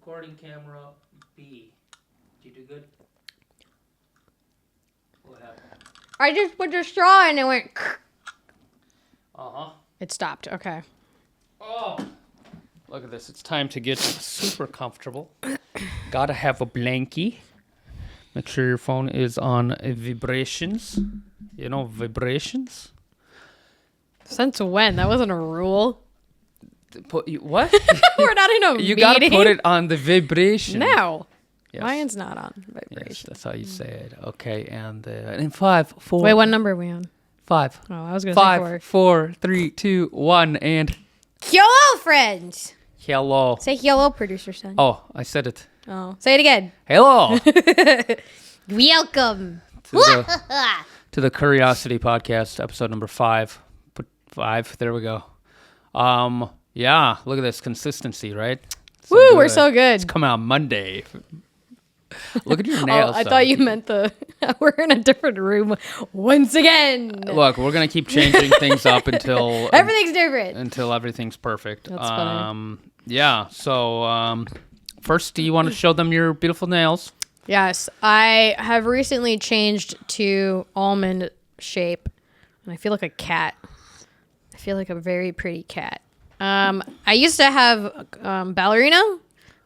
Recording camera B. Did you do good? What happened? I just put the straw and it went. Uh-huh. It stopped. Okay. Oh. Look at this. It's time to get super comfortable. Gotta have a blankie. Make sure your phone is on vibrations. You know, vibrations? Since when? That wasn't a rule. What? We're not in a You meeting. gotta put it on the vibration. No. Yes. Mine's not on vibration. Yes, that's how you say it. Okay, and in 5, 4. Wait, what number are we on? 5. Oh, I was going to say 4. 5, 4, 3, 2, 1, and Hello, friends. hello. Say hello, producer son. Oh, I said it. Oh. Say it again. Hello Welcome. to the Kuriosity podcast, episode number 5. Put 5. There we go. Yeah, look at this consistency, right? Woo, we're so good. It's coming out Monday. Look at your nails. I thought you meant we're in a different room once again. Look, we're gonna keep changing things up until Everything's different. Until everything's perfect. That's funny. Yeah. So, first, do you want to show them your beautiful nails? Yes, I have recently changed to almond shape, and I feel like a cat. I feel like a very pretty cat. I used to have ballerina,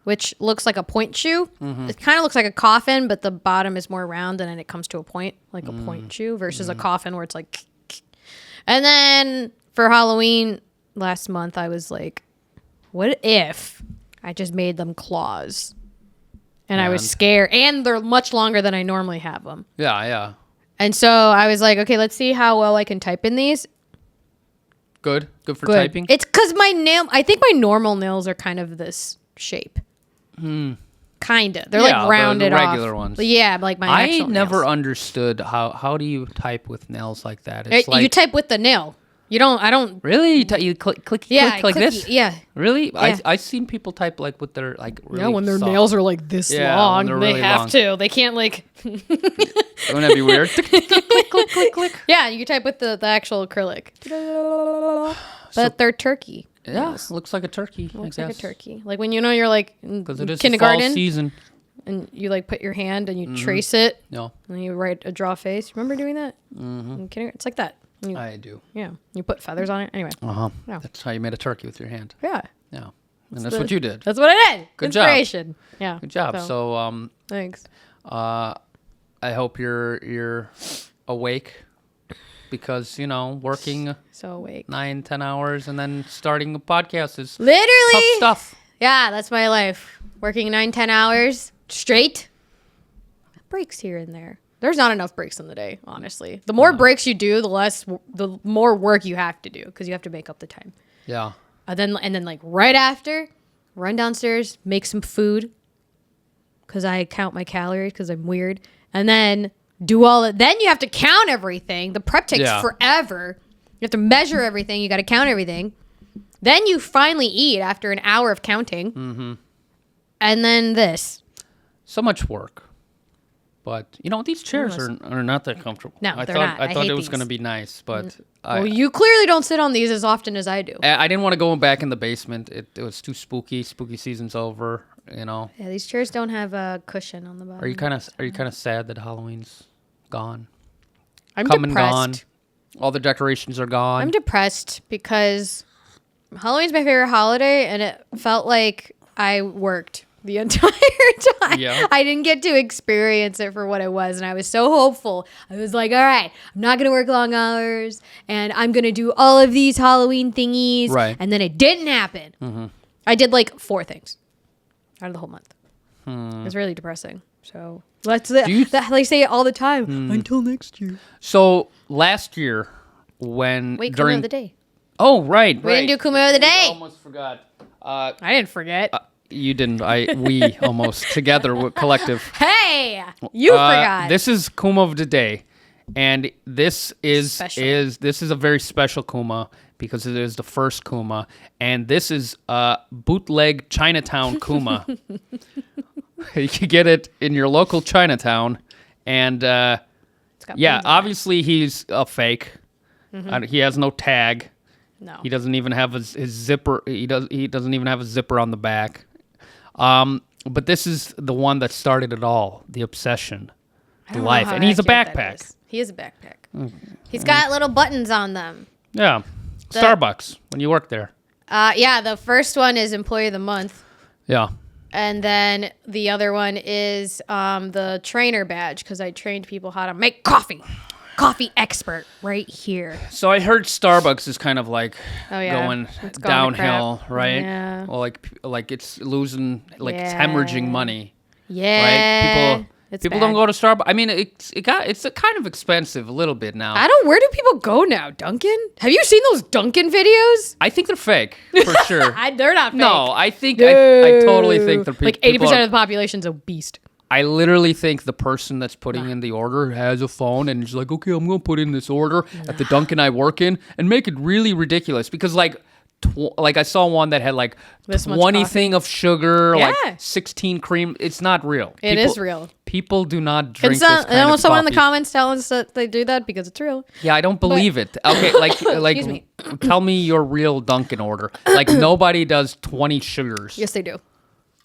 which looks like a point shoe. Mm-hmm. It kind of looks like a coffin, but the bottom is more round, and then it comes to a point, like a point shoe, versus a coffin where it's like. And then for Halloween last month, I was like, what if I just made them claws? And I was scared. And they're much longer than I normally have them. Yeah, yeah. And so I was like, okay, let's see how well I can type in these. Good for typing. It's because I think my normal nails are kind of this shape. Kind of. They're like rounded the off. regular ones. But yeah, like my actual never nails. understood how do you type with nails like that? It's You type with the nail. I don't. Really? You click like this? Yeah. Really? Yeah. I've seen people type like with their like really when their soft. nails are like this long, when they're they really have long. to. They can't like. Wouldn't that be weird? click. Yeah, you type with the actual acrylic. But they're turkey. Yeah, looks like a turkey. Looks like a turkey. Like when you're like in Because it is kindergarten fall season. and you like put your hand and you trace it. No, And you write a draw face. Remember doing that? Mm-hmm. It's like that. I do. Yeah. You put feathers on it. Anyway. Uh huh. Yeah. That's how you made a turkey with your hand. Yeah. Yeah, and that's what you did. That's what I did. Good job. Inspiration. Yeah. Good job. So thanks. I hope you're awake because working So awake. 9-10 hours and then starting a podcast is Literally. tough stuff. Yeah, that's my life. Working 9-10 hours straight. Breaks here and there. There's not enough breaks in the day, honestly. The more breaks you do, the more work you have to do because you have to make up the time. Yeah. And then like right after, run downstairs, make some food because I count my calories because I'm weird, and then do all it. Then you have to count everything. The prep takes forever. You have to measure everything. You got to count everything. Then you finally eat after an hour of counting. Mm-hmm. And then this. So much work. But, these chairs are not that comfortable. No, I they're thought not. I thought hate it was these. going to be nice, but Well, you clearly don't sit on these as often as I do. I didn't want to go back in the basement. It was too spooky. Spooky season's over, Yeah, these chairs don't have a cushion on the bottom. Are you kind of sad that Halloween's gone? I'm Come depressed. and gone. All the decorations are gone. I'm depressed because Halloween's my favorite holiday, and it felt like I worked the entire time. Yeah. I didn't get to experience it for what it was, and I was so hopeful. I was like, all right, I'm not going to work long hours, and I'm going to do all of these Halloween thingies. Right. And then it didn't happen. Mm-hmm. I did like 4 things out of the whole month. It was really depressing. So they say it all the time. Until next year. So last year, when Wait, during Kumo of the day. Oh, right. We didn't do Kumo of the day. I almost forgot. I didn't forget. You didn't. We almost together with collective. Hey, you forgot. This is Kuma of the day, and this is Special. this is a very special Kuma because it is the first Kuma, and this is bootleg Chinatown Kuma. You can get it in your local Chinatown, and obviously he's a fake. Mm-hmm. He has no tag. No, he doesn't even have his zipper. He doesn't even have a zipper on the back. But this is the one that started it all, the obsession, I the don't know life. how And he's a accurate that backpack. is. He is a backpack. He's got little buttons on them. Yeah. Starbucks, when you work there. Yeah, the first one is Employee of the Month. Yeah. And then the other one is the trainer badge because I trained people how to make coffee. Coffee expert right here. So I heard Starbucks is kind of like It's gone to downhill, crap. right? Yeah. Well, like it's losing, like it's Yeah. hemorrhaging money, Yeah. right? People don't go to Starbucks. I mean, it's a kind of expensive a little bit now. Where do people go now? Dunkin'? Have you seen those Dunkin' videos? I think they're fake for sure. They're not fake. No, I think I totally think they're like 80% of the population's obese. I literally think the person that's putting in the order has a phone and is like, okay, I'm going to put in this order at the Dunkin' I work in and make it really ridiculous because like I saw one that had like This much 20 coffee. thing of sugar, like Yeah. 16 cream. It's not real. It is real. People do not drink It's this not, kind I of want someone in the coffee. comments tell us that they do that because it's real. Yeah, I don't believe it. Okay, like Excuse me. tell me your real Dunkin' order. Like nobody does 20 sugars. Yes, they do.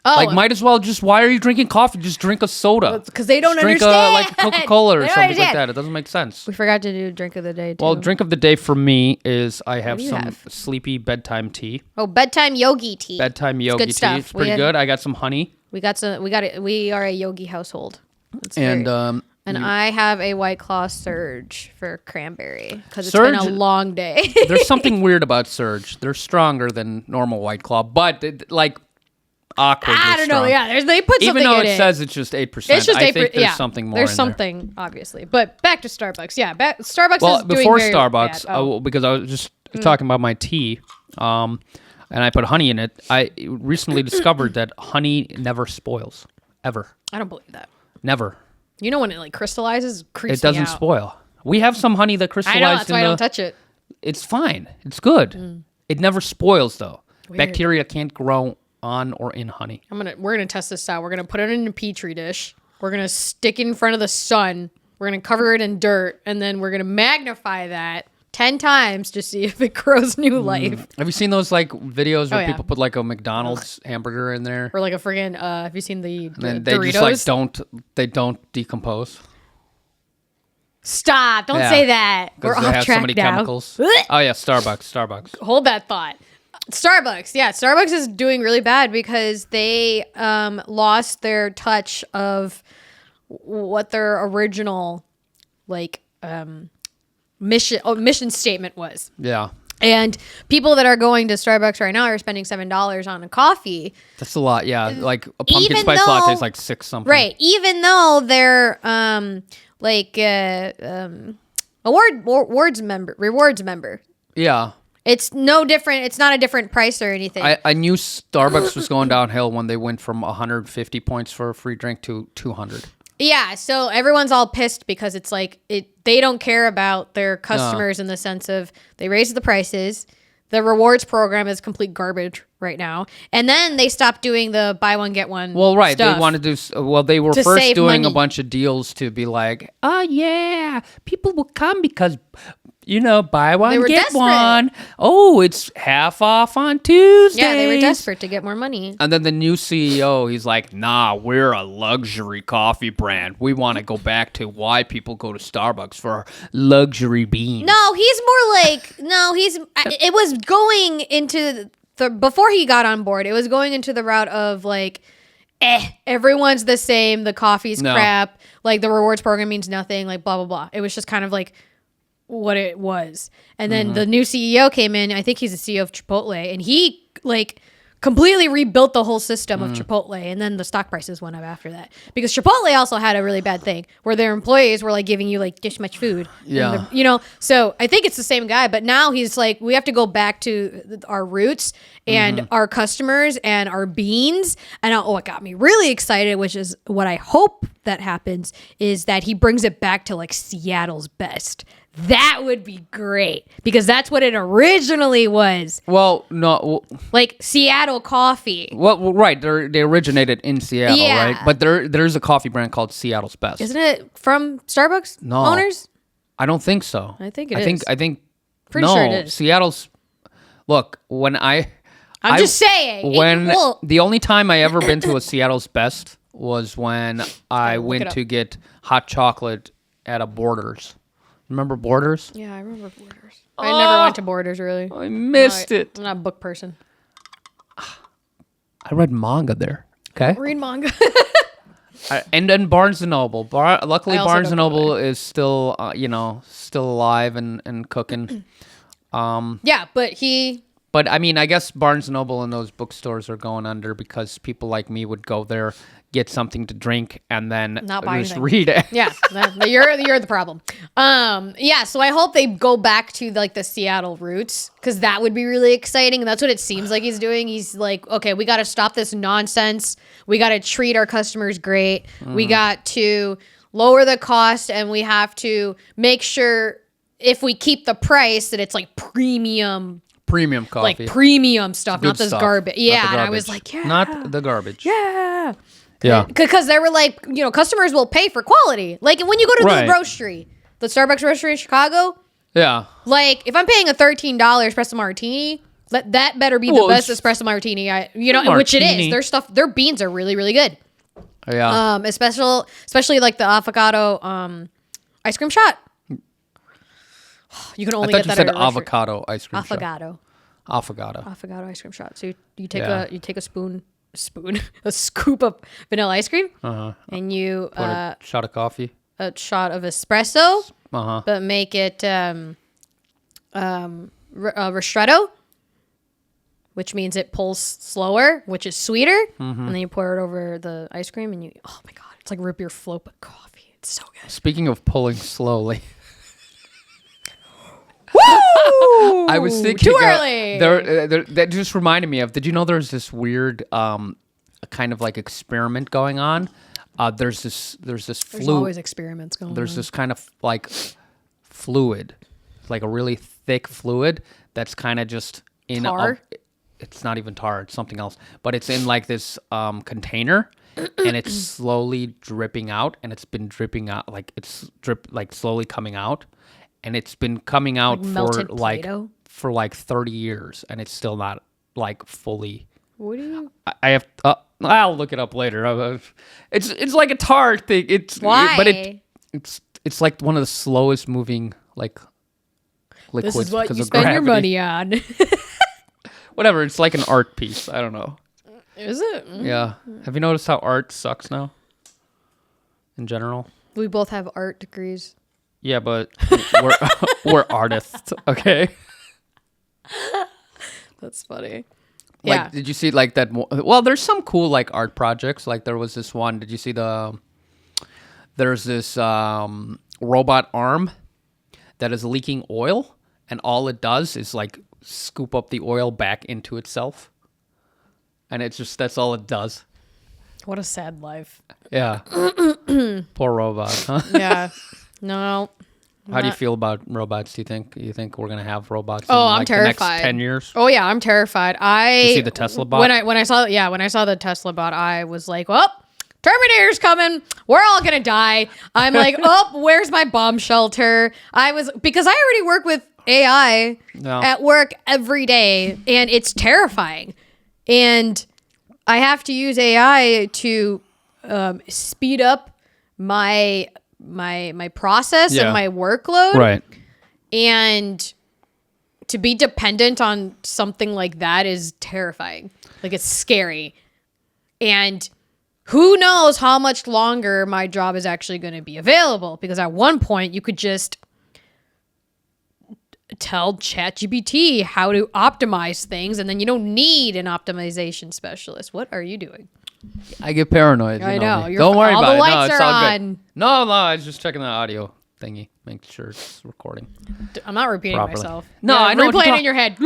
Oh, Like, might as well just, why are you drinking coffee? Just drink a soda. because they don't Just drink understand. like Coca-Cola or They don't something like understand. that. It doesn't make sense. We forgot to do drink of the day, too. Well, drink of the day for me is I have do you some have? sleepy bedtime tea. Oh, bedtime yogi tea. Bedtime yogi good tea. stuff. It's pretty good. I got some honey. We got some. We got it. We are a yogi household. It's And very- and I have a White Claw Surge for cranberry because it's Surge- been a long day. there's something weird about Surge. They're stronger than normal White Claw, but like awkwardly I don't know. strong. Yeah, they put something Even though in it says it's just 8%. it's just I think there's yeah. something more There's in there. something obviously, but back to Starbucks. Yeah, Starbucks Well, is doing before very Starbucks, bad. Oh. because I was just talking about my tea, and I put honey in it. I recently discovered that honey never spoils, ever, I don't believe that. never. You know when it like crystallizes, creeps It doesn't me out. spoil. We have some honey that I crystallized know that's in why I the. don't touch it. It's fine. It's good. It never spoils though. Weird. Bacteria can't grow on or in honey. We're gonna test this out. We're gonna put it in a petri dish. We're gonna stick it in front of the sun. We're gonna cover it in dirt, and then we're gonna magnify that 10 times to see if it grows new life. Have you seen those like videos where yeah. people put like a McDonald's hamburger in there? Or like a friggin' have you seen the And they Doritos? just like don't decompose. Stop! Don't Yeah. say that. We're Because they off have track so many now. chemicals. Oh yeah, Starbucks. Hold that thought. Starbucks, yeah, Starbucks is doing really bad because they lost their touch of what their original like mission statement was. Yeah. And people that are going to Starbucks right now are spending $7 on a coffee. That's a lot, yeah. Like a pumpkin Even spice though- latte is like 6 something. Right. Even though they're rewards member. Yeah. It's no different. It's not a different price or anything. I knew Starbucks was going downhill when they went from 150 points for a free drink to 200. Yeah, so everyone's all pissed because it's like they don't care about their customers in the sense of they raised the prices. The rewards program is complete garbage right now. And then they stopped doing the buy one get one. Well, right. stuff. They wanted to they were To first save doing money. a bunch of deals to be like, "Oh yeah, people will come because buy one were get desperate. one. Oh, it's half off on Tuesdays." Yeah, they were desperate to get more money. And then the new CEO, he's like, "Nah, we're a luxury coffee brand. We want to go back to why people go to Starbucks for luxury beans." No, he's more like it was going into the before he got on board. It was going into the route of like everyone's the same, the coffee's No. crap, like the rewards program means nothing, like blah blah blah. It was just kind of like what it was. And then the new CEO came in. I think he's the CEO of Chipotle, and he like completely rebuilt the whole system of Chipotle. And then the stock prices went up after that because Chipotle also had a really bad thing where their employees were like giving you like this much food. Yeah. And so I think it's the same guy, but now he's like, we have to go back to our roots and our customers and our beans. And what got me really excited, which is what I hope that happens, is that he brings it back to like Seattle's best. That would be great because that's what it originally was. Well, no. Like Seattle coffee. Well, right. They originated in Seattle, Yeah. right? But there's a coffee brand called Seattle's Best. Isn't it from Starbucks No. owners? I don't think so. I think it I is. think Pretty no, sure it is. Seattle's. Look, when I I'm just saying. The only time I ever been to a Seattle's Best was when I look went it up. to get hot chocolate at a Borders. Remember Borders? Yeah, I remember Borders. I never went to Borders, really. I missed it. I'm not a book person. I read manga there. Okay. Read manga. And then Barnes and Noble. Luckily, I also Barnes and don't go Noble is still, still alive and cooking. Yeah, But I mean, I guess Barnes and Noble and those bookstores are going under because people like me would go there, get something to drink, and then Not buy just anything. read it. yeah, you're the problem. Yeah, so I hope they go back to like the Seattle roots because that would be really exciting. And that's what it seems like he's doing. He's like, okay, we got to stop this nonsense. We got to treat our customers great. We got to lower the cost, and we have to make sure if we keep the price that it's like premium Coffee. like premium stuff, Good not this stuff. garbage. Not Yeah, the and I garbage. was like, yeah, Not the garbage. yeah. Yeah. Because they were like, customers will pay for quality. Like when you go to Right. the roastery, the Starbucks roastery in Chicago, Yeah. like if I'm paying a $13 espresso martini, that better be Well, the best it's- espresso martini. Which it Martini. is. Their beans are really, really good. Yeah. Especially like the avocado ice cream shot. You can I only thought get you that said at a restaurant. avocado ice cream shot. Affogato. Affogato. Ice cream shot. So you take Yeah. a spoon, a scoop of vanilla ice cream, and you Put a shot of coffee. a shot of espresso, Uh-huh. but make it ristretto, which means it pulls slower, which is sweeter, and then you pour it over the ice cream, and oh my god, it's like root beer float but coffee. It's so good. Speaking of pulling slowly. Woo! I was thinking too early. That just reminded me of. Did you know there's this weird kind of like experiment going on? There's this There's fluid. always experiments going There's on. this kind of like fluid, like a really thick fluid that's kind of just in Tar? it's not even tar. It's something else, but it's in like this container, and it's slowly dripping out, and it's been dripping out like slowly coming out. And it's been coming out Like melted for Play-Doh? for like 30 years, and it's still not like fully. What do you? I have. I'll look it up later. It's like a tar thing. Why? But it's like one of the slowest moving like liquids. This is what because you of spend your gravity. money on. Whatever. It's like an art piece. I don't know. Is it? Yeah. Have you noticed how art sucks now? In general. We both have art degrees. Yeah, but we're artists. Okay. That's funny. Like, Yeah. did you see like that? Well, there's some cool like art projects. Like there was this one. Did you see there's this robot arm that is leaking oil, and all it does is like scoop up the oil back into itself, and that's all it does. What a sad life. Yeah. Poor robot. Huh? Yeah. No. How do you feel about robots? Do you think we're gonna have robots? Oh, in, I'm like, terrified. The next 10 years. Oh yeah, I'm terrified. Did you see the Tesla bot? When I saw the Tesla bot, I was like, well, Terminator's coming. We're all gonna die. I'm like, oh, where's my bomb shelter? Because I already work with AI No. at work every day, and it's terrifying. And I have to use AI to speed up my process Yeah. and my workload. Right. And to be dependent on something like that is terrifying. Like it's scary. And who knows how much longer my job is actually going to be available, because at one point you could just tell ChatGPT how to optimize things, and then you don't need an optimization specialist. What are you doing? I get paranoid. I you know. me. Don't worry all about the it. No, lights it's are all on. good. No, I was just checking the audio thingy, make sure it's recording. I'm not repeating Properly. myself. No, Yeah, I know what you're replaying it talk- in your head.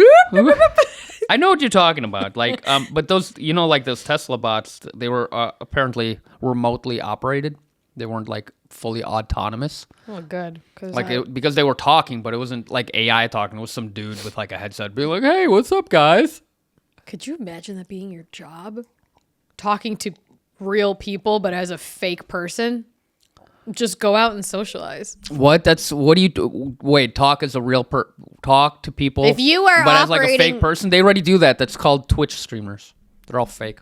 I know what you're talking about. Like, but those, like those Tesla bots, they were apparently remotely operated. They weren't like fully autonomous. Oh, good. Because they were talking, but it wasn't like AI talking. It was some dude with like a headset being like, "Hey, what's up, guys?" Could you imagine that being your job? Talking to real people, but as a fake person? just go out and socialize. What? What do you do? Wait, talk as a real talk to people. If you are but as like a operating- fake person, they already do that. That's called Twitch streamers. They're all fake.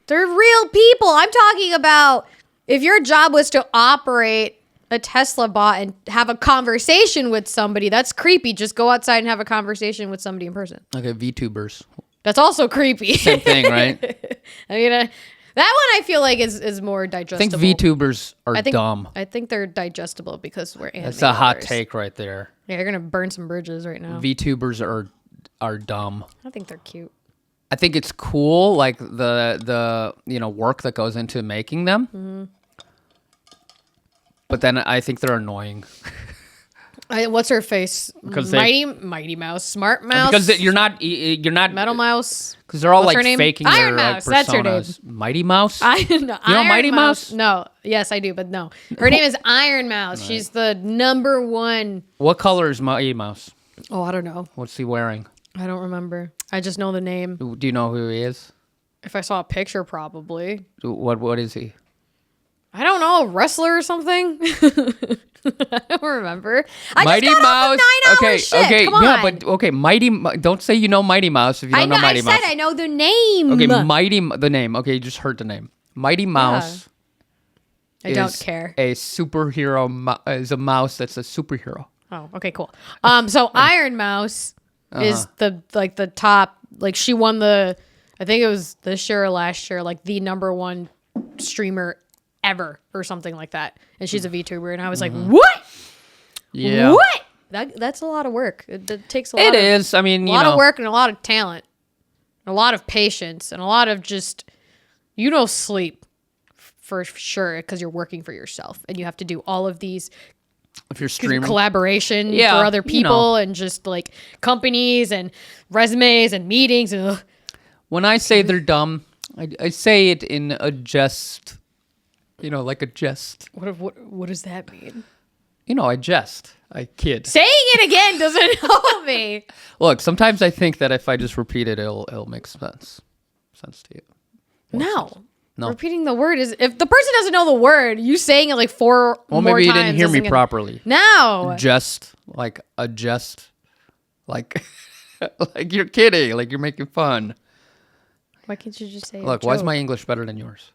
They're real people. I'm talking about if your job was to operate a Tesla bot and have a conversation with somebody, that's creepy. Just go outside and have a conversation with somebody in person. Okay, VTubers. That's also creepy. Same thing, right? I mean, that one I feel like is more I digestible. think VTubers are dumb. I think they're digestible because we're animators. That's a hot take right there. Yeah, you're gonna burn some bridges right now. VTubers are dumb. I think they're cute. I think it's cool, like the work that goes into making them. Mm-hmm. But then I think they're annoying. What's her face? Because Mighty Mouse, Smart Mouse. Because you're not Metal Mouse. Because they're all What's her like name? faking Iron their Mouse, like that's her name. personas. Mighty Mouse. No, You know Iron Mighty Mouse? No, yes, I do, but no. Her name is Iron Mouse. She's the number one. What color is Mighty Mouse? Oh, I don't know. What's he wearing? I don't remember. I just know the name. Do you know who he is? If I saw a picture, probably. What is he? I don't know, a wrestler or something. I don't remember. I Mighty just got Mouse. off a 9-hour Okay, shift. okay, Come on. yeah, but okay, Don't say you know Mighty Mouse if you don't know Mighty I Mouse. said I know the name. Okay, the name. Okay, you just heard the name. Mighty Mouse. I don't care. A superhero is a mouse that's a superhero. Oh, okay, cool. So Iron Mouse is the top. Like she won I think it was this year or last year, like the number one streamer ever or something like that. And she's a VTuber, and I was like, what? Yeah. What? That's a lot of work. It takes a lot. It is. I mean, a lot of work and a lot of talent, and a lot of patience, and a lot of just sleep for sure because you're working for yourself and you have to do all of these if you're streaming collaboration for other people and just like companies and resumes and meetings. And when I say they're dumb, I say it in a jest. Like a jest. What does that mean? I jest. I kid. Saying it again doesn't help me. Look, sometimes I think that if I just repeat it, it'll make sense to you. No. No. Repeating the word is if the person doesn't know the word, you saying it like four more times. Well, maybe you didn't hear me properly. No. Jest, like a jest, like like you're kidding, like you're making fun. Why can't you just say Look, a why is joke? my English better than yours?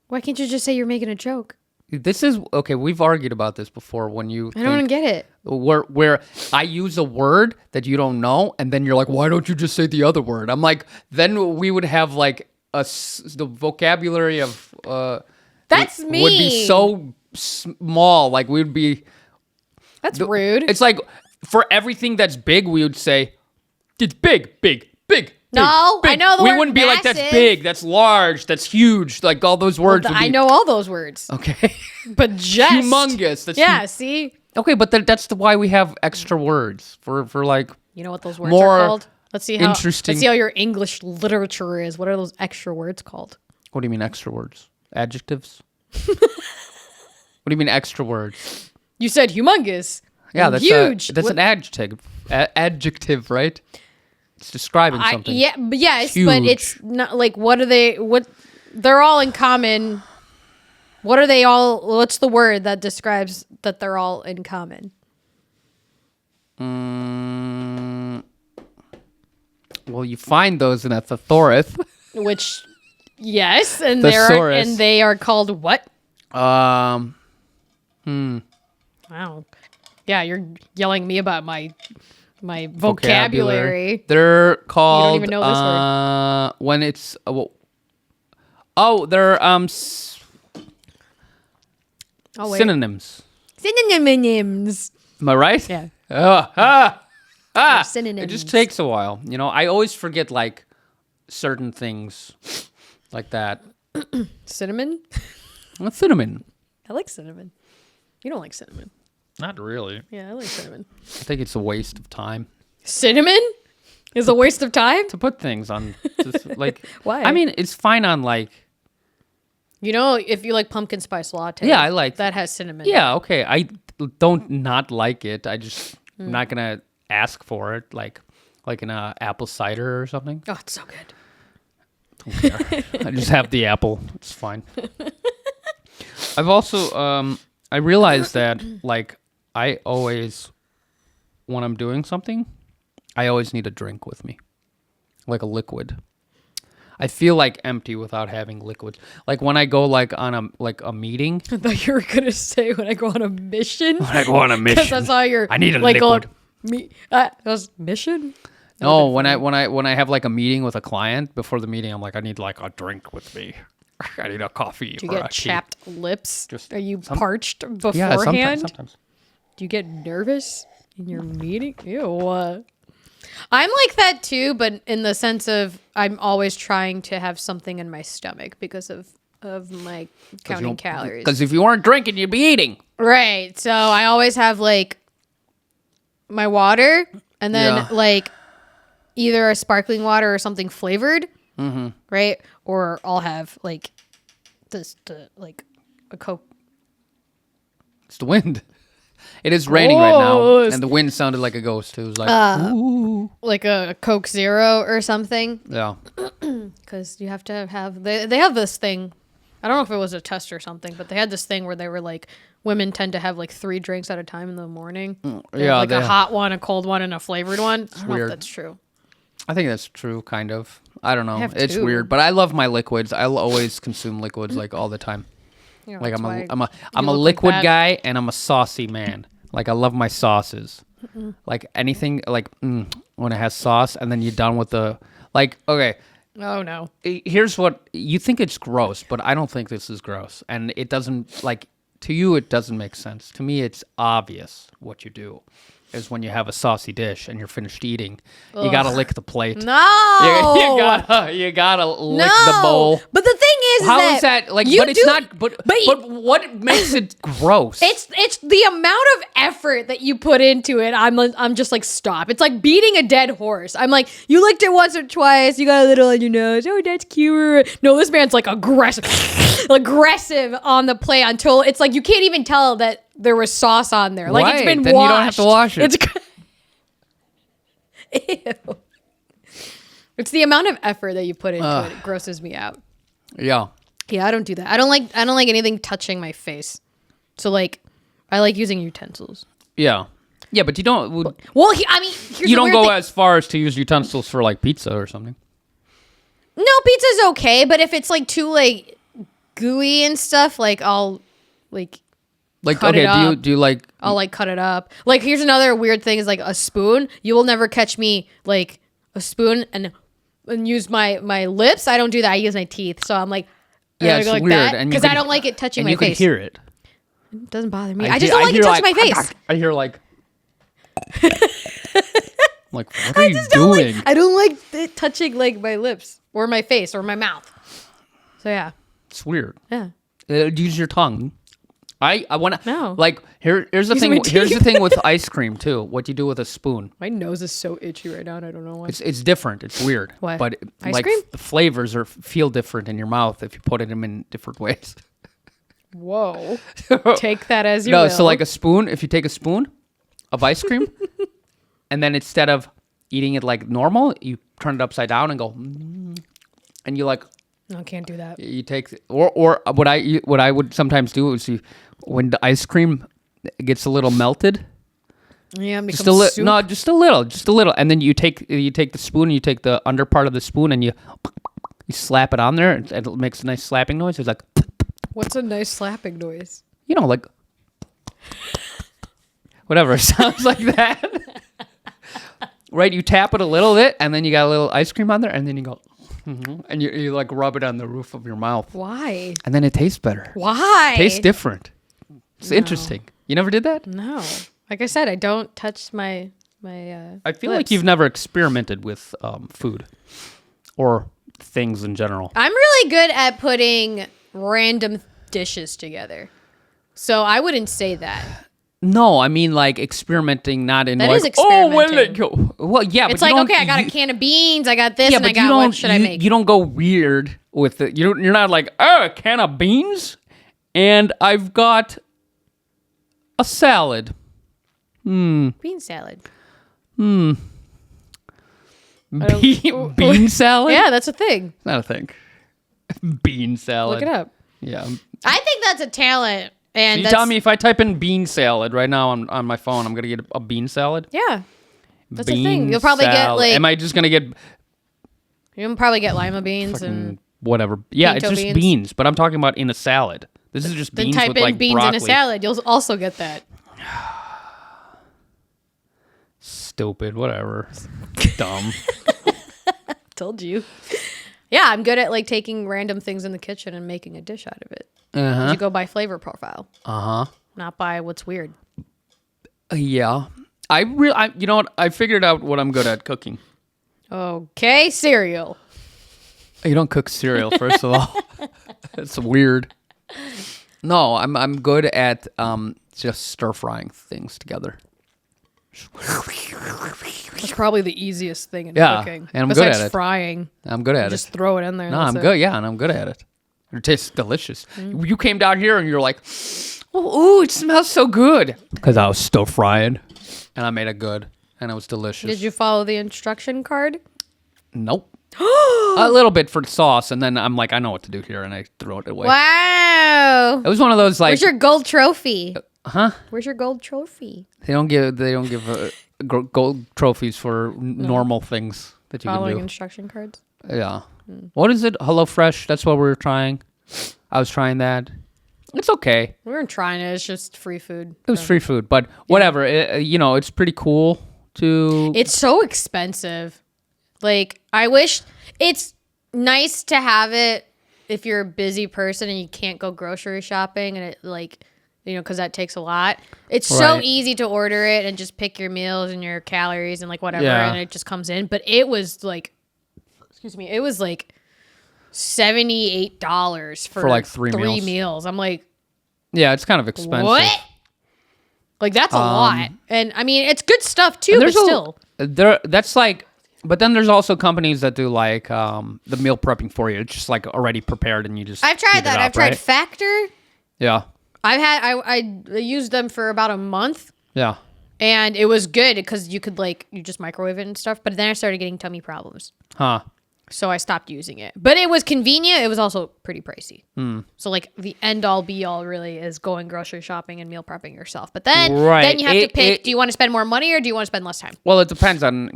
Why can't you just say you're making a joke? This is okay. We've argued about this before. When you I don't get it. where I use a word that you don't know, and then you're like, why don't you just say the other word? I'm like, then we would have like the vocabulary of That's would be so small. Like we'd be. That's rude. It's like for everything that's big, we would say it's big, big, big. No, big. I know the we word wouldn't be like that's massive. big, that's large, that's huge. Like all those words. Would be, I know all those words. Okay. But just Humongous. That's yeah, see? Okay, but that's why we have extra words for like. You know what those words more are called? Let's see how interesting. Let's see how your English literature is. What are those extra words called? What do you mean extra words? Adjectives? What do you mean extra words? You said humongous. Yeah, that's huge. That's an adjective. Adjective, right? It's describing something. Yeah, but yes, Huge. but it's not like what are they? What they're all in common. What are they all? What's the word that describes that they're all in common? Well, you find those in a thesaurus. Which, yes, and Thesaurus. they are called what? Wow. Yeah, you're yelling me about my vocabulary. They're called. even know this word. When it's. They're Oh, wait. synonyms. Synonyms. Am I right? Yeah. It just takes a while. I always forget like certain things like that. Cinnamon? Cinnamon. I like cinnamon. You don't like cinnamon. Not really. Yeah, I like cinnamon. I think it's a waste of time Cinnamon is a waste of time? to put things on. Like, Why? I mean, it's fine on like. If you like pumpkin spice latte. Yeah, I like that has cinnamon. Yeah, okay. I don't not like it. I'm not gonna ask for it like in a apple cider or something. Oh, it's so good. Don't care. I just have the apple. It's fine. I've also I realized that like I always, when I'm doing something, I always need a drink with me, like a liquid. I feel like empty without having liquids. Like when I go like on a meeting. I thought you were gonna say when I go on a mission. When I go on a mission, Because I saw your. I need a like, liquid. That was mission. No, when I have like a meeting with a client before the meeting, I'm like, I need like a drink with me. I need a coffee. Do you or get a tea. chapped lips? Are you some- parched beforehand? Yeah, sometimes. Do you get nervous in your meeting? Ew. I'm like that too, but in the sense of I'm always trying to have something in my stomach because of my counting calories. Because if you weren't drinking, you'd be eating. Right. So I always have like my water and then like either a sparkling water or something flavored. Mm-hmm. Right. Or I'll have like like a Coke. It's the wind. It is raining right now, Ghost. and the wind sounded like a ghost. It was like, ooh. Like a Coke Zero or something. Yeah. Because you have to have they have this thing. I don't know if it was a test or something, but they had this thing where they were like women tend to have like 3 drinks at a time in the morning. They have like a hot one, a cold one, and a flavored one. I don't know if that's true. I think that's true, kind of. I don't know. have It's 2. weird, but I love my liquids. I'll always consume liquids like all the time. Yeah, Like that's why I'm a you look like liquid that. guy, and I'm a saucy man. Like I love my sauces. Like anything like when it has sauce, and then you're done with the like. Okay, Oh no. here's what you think it's gross, but I don't think this is gross, and it doesn't like to you. It doesn't make sense to me. It's obvious what you do is when you have a saucy dish and you're finished eating, you gotta lick the plate. No. You gotta lick the bowl. But the thing is How is that like? you But it's do- not. But what makes it gross? It's the amount of effort that you put into it. I'm just like, stop. It's like beating a dead horse. I'm like, you licked it once or twice. You got a little on your nose. Oh, that's cute. No, this man's like aggressive on the plate until it's like you can't even tell that there was sauce on there. Like it's Right, been then washed. you don't have to wash it. Ew. It's the amount of effort that you put into it. It grosses me out. Yeah. Yeah, I don't do that. I don't like anything touching my face. So like, I like using utensils. Yeah. Yeah, but you don't. Well, I mean, here's You the don't weird go thing. as far as to use utensils for like pizza or something. No, pizza's okay, but if it's like too like gooey and stuff, like I'll like cut okay, it up. do you like? I'll like cut it up. Like here's another weird thing is like a spoon. You will never catch me like a spoon and use my lips. I don't do that. I use my teeth. So I'm like, Yeah, I it's go like weird, that and because I don't like it touching and my you can face. hear it. It doesn't bother me. I just don't like it touching my face. I hear like. I'm like, what are you doing? I don't like it touching like my lips or my face or my mouth. So yeah, It's weird. yeah. Use your tongue. I want to. No. Like here's the Using thing. my Here's the teeth. thing with ice cream too. What do you do with a spoon? My nose is so itchy right now, and I don't know why. It's different. It's weird. Why? But Ice like cream? the flavors feel different in your mouth if you put them in different ways. Whoa. Take that as you No, will. so like a spoon. If you take a spoon of ice cream, and then instead of eating it like normal, you turn it upside down and go, and you like No, I can't do that. you take or what I would sometimes do is when the ice cream gets a little melted. Yeah, Just a little, no, just a little, and then you take the spoon and you take the under part of the spoon and you slap it on there, and it makes a nice slapping noise. It's like, What's a nice slapping noise? like whatever it sounds like that. Right, you tap it a little bit, and then you got a little ice cream on there, and then you go, and you like rub it on the roof of your mouth, Why? and then it tastes better. Why? Tastes different. It's interesting. You never did that? No. Like I said, I don't touch my I feel lips. like you've never experimented with food or things in general. I'm really good at putting random dishes together. So I wouldn't say that. No, I mean like experimenting, not in That like, is oh, experimenting. well, yeah, It's but you like, don't- okay, I got you- a can of beans, I got this, yeah, and I but you got don't. what should I make? You don't go weird with it. You're not like, oh, a can of beans, and I've got a salad. Bean salad. Bean salad? Yeah, that's a thing. Not a thing. Bean salad. Look it up. Yeah. I think that's a talent And you tell me if I type in bean salad right now on my phone, I'm gonna get a bean salad. Yeah, that's the Bean thing. You'll probably get salad. like. Am I just gonna get You'll probably get lima beans and whatever? Yeah, it's pinto just beans. beans, but I'm talking about in a salad. This is just then beans type with in like beans broccoli. in a salad. You'll also get that. Stupid, whatever. Dumb. Told you. Yeah, I'm good at like taking random things in the kitchen and making a dish out of it. Uh You go by flavor profile, huh. not by what's weird. Yeah. You know what? I figured out what I'm good at cooking. Okay, cereal. You don't cook cereal, first of all. It's weird. No, I'm good at just stir frying things together. That's probably the easiest thing in Yeah, cooking. and I'm good Besides at it. frying. I'm good at Just it. throw it in there. No, that's I'm it. good. Yeah, and I'm good at it. It tastes delicious. You came down here and you're like, oh, ooh, it smells so good. Because I was stir frying, and I made it good, and it was delicious. Did you follow the instruction card? Nope. A little bit for the sauce, and then I'm like, I know what to do here, and I throw it away. Wow. It was one of those like, Where's your gold trophy? huh? Where's your gold trophy? They don't give gold trophies for normal things that you Following can do. instruction cards? Yeah. What is it? HelloFresh. That's what we were trying. I was trying that. It's okay. We weren't trying it. It's just free food. It was free food, but whatever. It's pretty cool to. It's so expensive. Like, I wish it's nice to have it if you're a busy person and you can't go grocery shopping and it like, because that takes a lot. It's so Right. easy to order it and just pick your meals and your calories and like whatever Yeah. and it just comes in. But it was like, it was like $78 for like three meals. meals. I'm like, Yeah, it's kind of expensive. what? Like that's a lot. And I mean, it's good stuff too, And but still. That's like. But then there's also companies that do like the meal prepping for you. It's just like already prepared, and you just. I've tried heat it that. up, I've tried right? Factor. Yeah. I used them for about a month, Yeah. and it was good because you could you just microwave it and stuff. But then I started getting tummy problems, Huh. so I stopped using it. But it was convenient. It was also pretty pricey. So like the end all be all really is going grocery shopping and meal prepping yourself. But then Right. you have to pick: do you want to spend more money or do you want to spend less time? Well, it depends on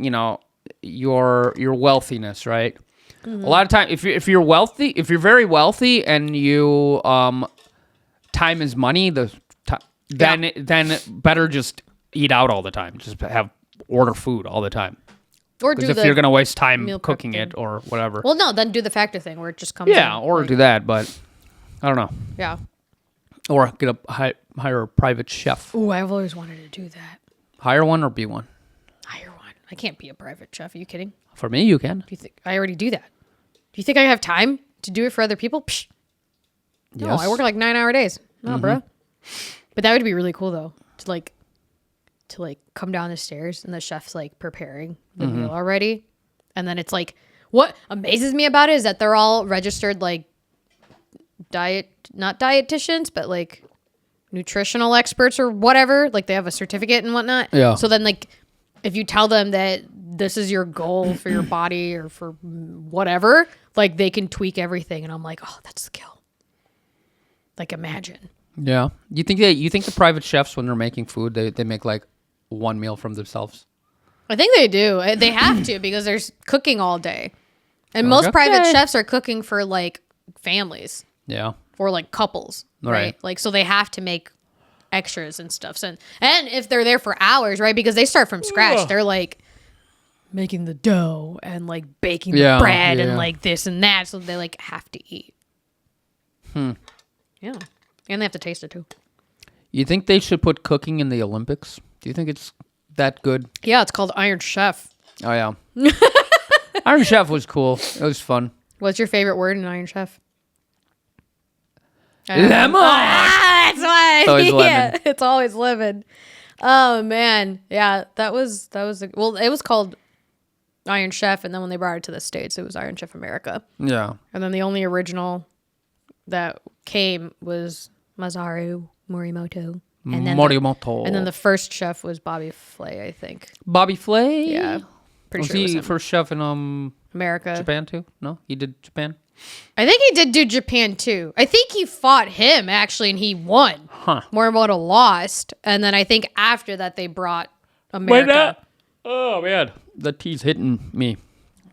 your wealthiness, right? A lot of time, if you're wealthy, if you're very wealthy, and you time is money, then better just eat out all the time. Just order food all the time. Or do Because if you're gonna waste time meal prep cooking thing. it or whatever, Well, no, then do the Factor thing where it just comes. yeah, in, or do that. But I don't know. Yeah. Or get hire a private chef. Ooh, I've always wanted to do that. Hire one or be one. Hire one. I can't be a private chef. Are you kidding? For me, you can. Do you think I already do that? Do you think I have time to do it for other people? Psh. No, Yes. I work like 9-hour days. No, bruh. But that would be really cool though. To come down the stairs and the chef's like preparing the meal already. And then it's like what amazes me about it is that they're all registered like not dietitians, but like nutritional experts or whatever. Like they have a certificate and whatnot. Yeah. So then if you tell them that this is your goal for your body or for whatever, like they can tweak everything. And I'm like, oh, that's the kill. Like imagine. Yeah. You think the private chefs, when they're making food, they make like one meal from themselves? I think they do. They have to because they're cooking all day. And most private Okay. chefs are cooking for like families Yeah. or like couples, right? Right. Like so they have to make extras and stuff. So, and if they're there for hours, right? Because they start from scratch. They're like making the dough and like baking the bread and like this and that. So they like have to eat. Yeah. And they have to taste it too. You think they should put cooking in the Olympics? Do you think it's that good? Yeah, it's called Iron Chef. Oh, yeah. Iron Chef was cool. It was fun. What's your favorite word in Iron Chef? Lemon! Ah, that's why. It's always lemon. Yeah, it's always lemon. Oh man, yeah, it was called Iron Chef, and then when they brought it to the States, it was Iron Chef America, Yeah. and then the only original that came was Masaru Morimoto, and then Morimoto. and then the first chef was Bobby Flay, I think. Bobby Flay? Yeah, Pretty Was sure it was he him. first chef in America. Japan too? No, he did Japan. I think he did do Japan too. I think he fought him actually, and he won. Huh. Morimoto lost, and then I think after that they brought America. Oh man, the tea's hitting me.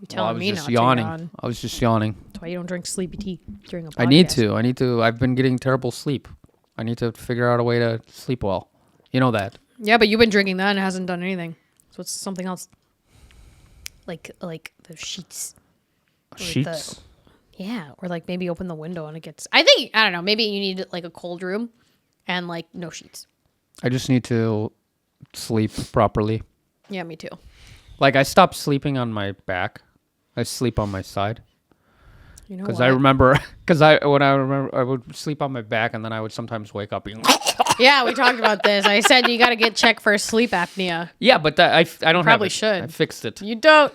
You're telling I was me just not yawning. to yawn. I was just yawning. That's why you don't drink sleepy tea during a podcast. I need to. I've been getting terrible sleep. I need to figure out a way to sleep well. You know that. Yeah, but you've been drinking that and it hasn't done anything. So it's something else. Like the sheets. Sheets. Yeah, or like maybe open the window and it gets. I don't know. Maybe you need like a cold room, and like no sheets. I just need to sleep properly. Yeah, me too. Like I stopped sleeping on my back. I sleep on my side. You know Because what? I remember, I would sleep on my back and then I would sometimes wake up being. Yeah, we talked about this. I said you got to get checked for sleep apnea. Yeah, but that I don't probably have it. should. I fixed it. You don't.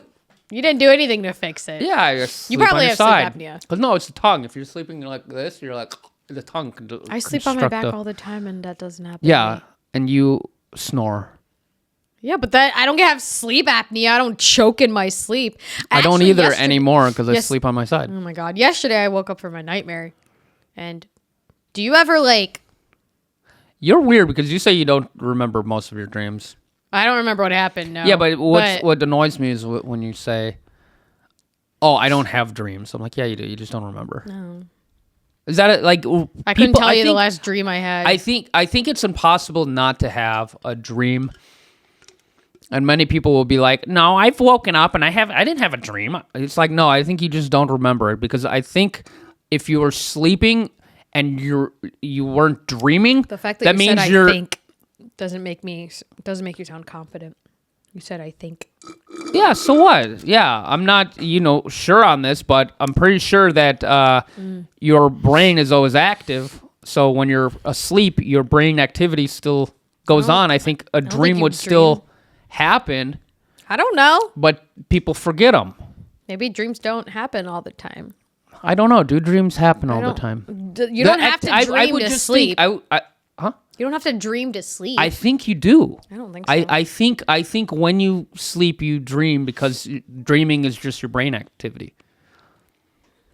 You didn't do anything to fix it. Yeah, I sleep probably on your have sleep side. apnea. Because no, it's the tongue. If you're sleeping like this, you're like the tongue can do. I sleep on my back all the time, and that doesn't happen. to Yeah, me. and you snore. Yeah, but that I don't have sleep apnea. I don't choke in my sleep. I don't Actually, either yesterday- anymore because I yes- sleep on my side. Oh my god! Yesterday I woke up from a nightmare, and do you ever like? You're weird because you say you don't remember most of your dreams. I don't remember what happened. No. Yeah, but what annoys me is when you say, "Oh, I don't have dreams." I'm like, "Yeah, you do. You just don't remember." No. Is that like I couldn't tell you the think- last dream I had. I think it's impossible not to have a dream. And many people will be like, "No, I've woken up and I didn't have a dream." It's like, "No, I think you just don't remember it because I think if you were sleeping and you weren't dreaming, the fact that you means said you're I think doesn't make you sound confident. You said I think. Yeah, so what? Yeah, I'm not, sure on this, but I'm pretty sure that your brain is always active. So when you're asleep, your brain activity still goes on. I think a dream you would dream. still happen, I don't know. but people forget them. Maybe dreams don't happen all the time. I don't know. Do dreams happen all the time? You don't have to dream to sleep. Huh? You don't have to dream to sleep. I think you do. I don't think so. I think when you sleep, you dream because dreaming is just your brain activity.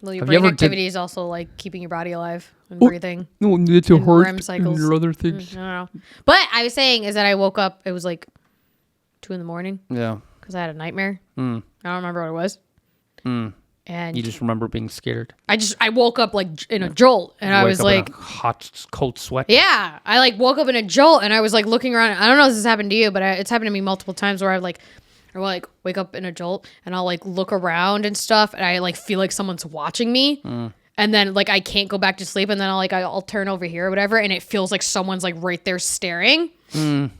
Well, your Have you brain ever activity is also like keeping your body alive and breathing. No, it's your And heart REM cycles. and your other I don't know. But I was saying is that I woke up. It was like 2 a.m. Yeah. because I had a nightmare. I don't remember what it was. And You just remember being scared. I woke up like in a jolt, and I Wake was up in like, a hot, cold sweat. yeah, I like woke up in a jolt, and I was like looking around. I don't know if this has happened to you, but it's happened to me multiple times where I will like wake up in a jolt, and I'll like look around and stuff, and I like feel like someone's watching me. And then like I can't go back to sleep, and then I'll turn over here or whatever, and it feels like someone's like right there staring. And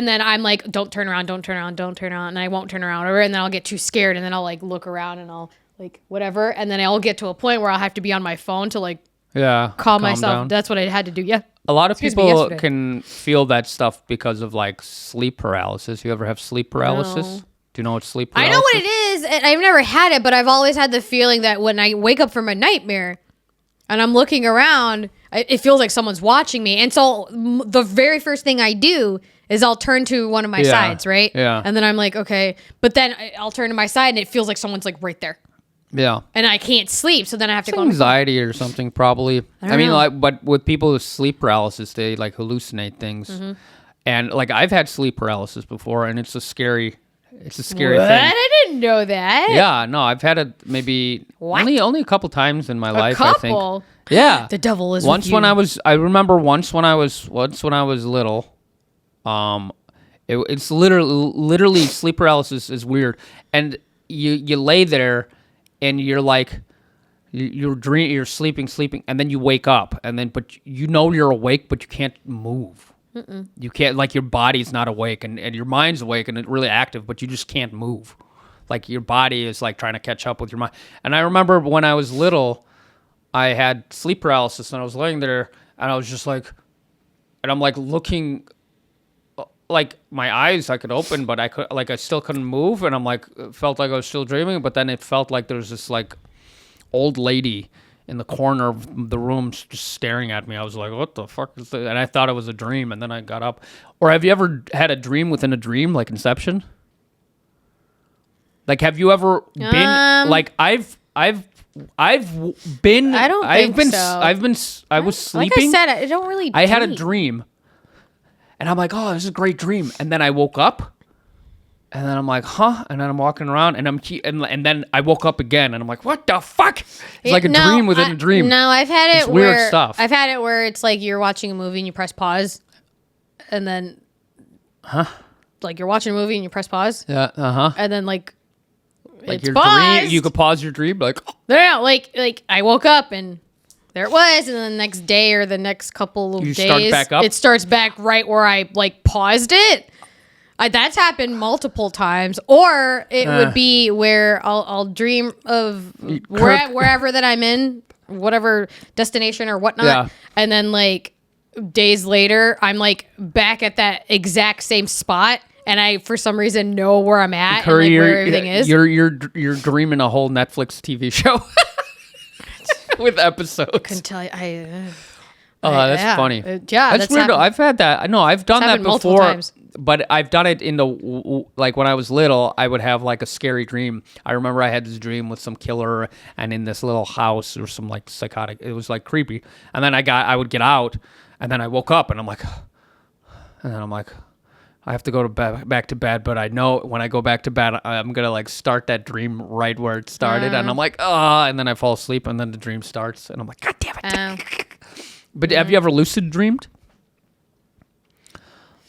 then I'm like, don't turn around, don't turn around, don't turn around, and I won't turn around over, and then I'll get too scared, and then I'll like look around, and I'll like whatever, and then I'll get to a point where I'll have to be on my phone to like calm myself. Down. That's what I had to do. Yeah. A lot of Excuse me, people yesterday. can feel that stuff because of like sleep paralysis. You ever have sleep paralysis? No. Do you know what sleep I paralysis? know what it is, and I've never had it, but I've always had the feeling that when I wake up from a nightmare and I'm looking around, it feels like someone's watching me. And so the very first thing I do is I'll turn to one of my sides, right? Yeah. And then I'm like, okay. But then I'll turn to my side, and it feels like someone's like right there. Yeah. And I can't sleep, so then I have to go. Anxiety or something, probably. I mean, know. like, but with people with sleep paralysis, they like hallucinate things. Mm-hmm. And like, I've had sleep paralysis before, and it's a scary What? thing. I didn't know that. Yeah, no, I've had it maybe What? only a couple times in my life. couple? I think. Yeah, The devil is once with when you. I remember once when I was little. It's literally sleep paralysis is weird, and you lay there, and you're like. You're sleeping, and then you wake up, but you're awake, but you can't move. You can't, like, your body's not awake, and your mind's awake and it's really active, but you just can't move. Like, your body is like trying to catch up with your mind. And I remember when I was little, I had sleep paralysis, and I was laying there, and I was just like, and I'm like looking, like my eyes I could open, but I still couldn't move, and I'm like, it felt like I was still dreaming, but then it felt like there was this like old lady in the corner of the room just staring at me. I was like, what the fuck is this? And I thought it was a dream, and then I got up. Or have you ever had a dream within a dream, like Inception? Like, have you ever been like I've been. I don't I've think been. so. I was sleeping. Like I said, I don't really. I had a dream, and I'm like, oh, this is a great dream. And then I woke up, and then I'm like, huh? And then I'm walking around, and and then I woke up again, and I'm like, what the fuck? It's like a dream within a dream. No, I've had it It's where weird stuff. I've had it where it's like you're watching a movie and you press pause, and then, like you're watching a movie and you press pause, Yeah. and then like Like it's your paused. dream, you could pause your dream, like. No, like I woke up and there it was, and then the next day or the next couple of You days, start back up? it starts back right where I like paused it. That's happened multiple times, or it would be where I'll dream of wherever that I'm in, whatever destination or whatnot, Yeah. and then like days later, I'm like back at that exact same spot. And I, for some reason, know where I'm at and like where everything is. You're dreaming a whole Netflix TV show with episodes. Couldn't tell you. Oh, that's yeah. funny. Yeah, that's weird. happened. I've had that. No, I've done that happened multiple before. times. But I've done it in the like when I was little. I would have like a scary dream. I remember I had this dream with some killer, and in this little house or some like psychotic. It was like creepy. And then I would get out, and then I woke up, and I'm like, I have to go to back to bed, but I know when I go back to bed, I'm gonna like start that dream right where it started, and I'm like, and then I fall asleep, and then the dream starts, and I'm like, God damn it! But have you ever lucid dreamed?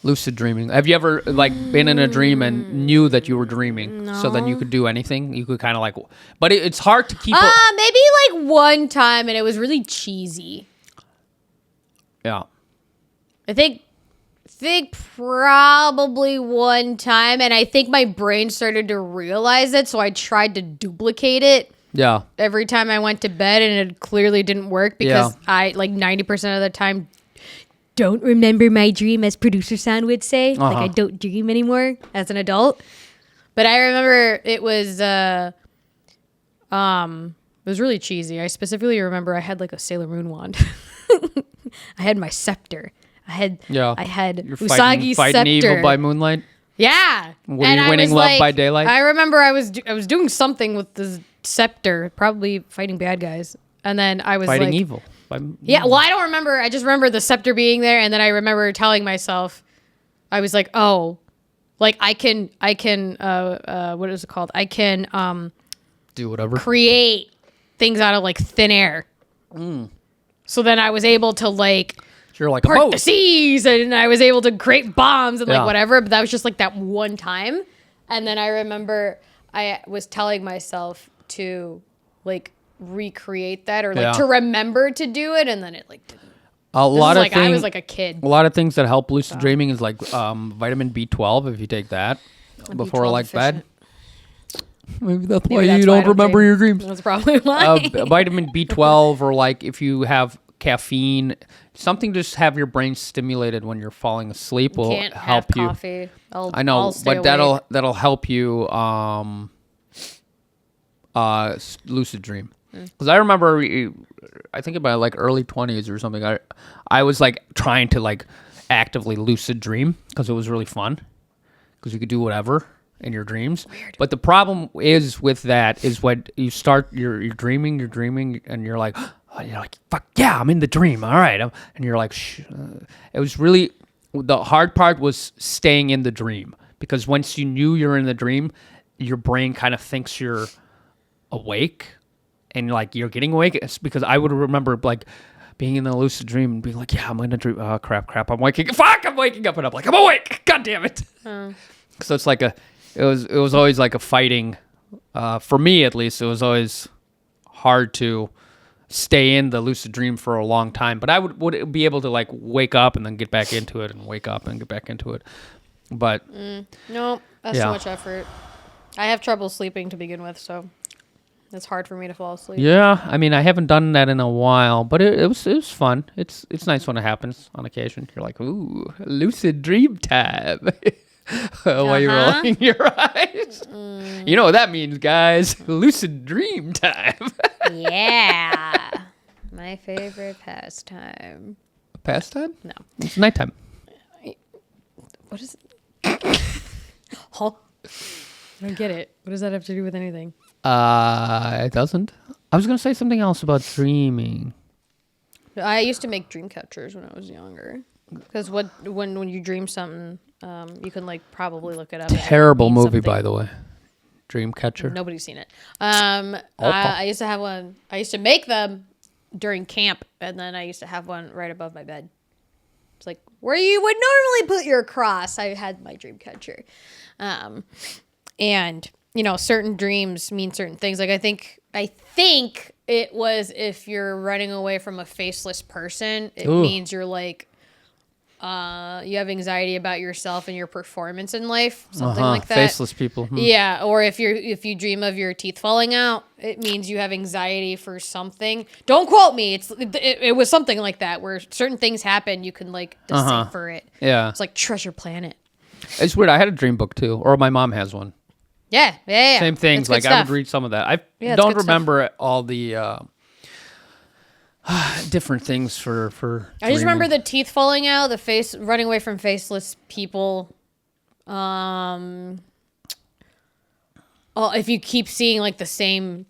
Lucid dreaming. Have you ever like been in a dream and knew that you were dreaming, so then you could do anything? You could kind of like, but it's hard to keep. Maybe like one time, and it was really cheesy. Yeah. I think probably one time, and I think my brain started to realize it, so I tried to duplicate it Yeah. every time I went to bed, and it clearly didn't work because Yeah. I like 90% of the time don't remember my dream, as producer San would say. Like I don't dream anymore as an adult. But I remember it was really cheesy. I specifically remember I had like a Sailor Moon wand. I had my scepter. I had You're Usagi's fighting scepter. evil by moonlight. Yeah. Were you winning love by daylight? I remember I was doing something with the scepter, probably fighting bad guys. And then I was Fighting like, evil. yeah, well, I don't remember. I just remember the scepter being there, and then I remember telling myself, I was like, oh, like I can what is it called? I can Do whatever. create things out of like thin air. So then I was able to like You're like a part boat. the seas, and I was able to create bombs and like Yeah. whatever. But that was just like that one time. And then I remember I was telling myself to like recreate that or like Yeah. to remember to do it, and then it like didn't. A lot of Like I things. was like a kid. A lot of things that help lucid dreaming is like vitamin B12 if you take that before B12 like bed. Maybe that's why Maybe that's you why I don't remember dream. your dreams. That's probably why. Vitamin B12 or like if you have caffeine, something to just have your brain stimulated when you're falling asleep will Can't help have you. coffee. I know, I'll stay but awake. that'll help you lucid dream. Because I remember, I think about like early 20s or something. I was like trying to like actively lucid dream because it was really fun because you could do whatever in your dreams. Weird. But the problem is with that is when you start you're dreaming, and you're like fuck yeah, I'm in the dream. All right, and you're like it was really the hard part was staying in the dream because once you knew you're in the dream, your brain kind of thinks you're awake. And like you're getting awake, it's because I would remember like being in the lucid dream and being like, "Yeah, I'm in a dream. Oh crap! I'm waking up!" And I'm like, "I'm awake! God damn it!" So it's like it was always like a fighting. For me, at least, it was always hard to stay in the lucid dream for a long time. But I would be able to like wake up and then get back into it, and wake up and get back into it. But No, that's Yeah. too much effort. I have trouble sleeping to begin with, so it's hard for me to fall asleep. yeah, I mean, I haven't done that in a while, but it was fun. It's nice when it happens on occasion. You're like, ooh, lucid dream time. While you're rolling your eyes. You know what that means, guys. Lucid dream time. Yeah. My favorite pastime. Pastime? No. It's nighttime. What is it? Huh? I don't get it. What does that have to do with anything? It doesn't. I was gonna say something else about dreaming. I used to make dream catchers when I was younger. Because when you dream something, you can like probably look it up. Terrible movie, by the way. Dreamcatcher. Nobody's seen it. I used to have one. I used to make them during camp, and then I used to have one right above my bed. It's like where you would normally put your cross. I had my dream catcher, and you know, certain dreams mean certain things. Like I think it was if you're running away from a faceless person, it means you're like. You have anxiety about yourself and your performance in life, something like that. Faceless people. Yeah, or if you dream of your teeth falling out, it means you have anxiety for something. Don't quote me. It was something like that where certain things happen. You can like decipher it. Yeah, it's like Treasure Planet. It's weird. I had a dream book too, or my mom has one. Yeah. Same things. Like I would read some of that. I don't remember all the. Different things for I just remember the teeth falling out, the face running away from faceless people. If you keep seeing like the same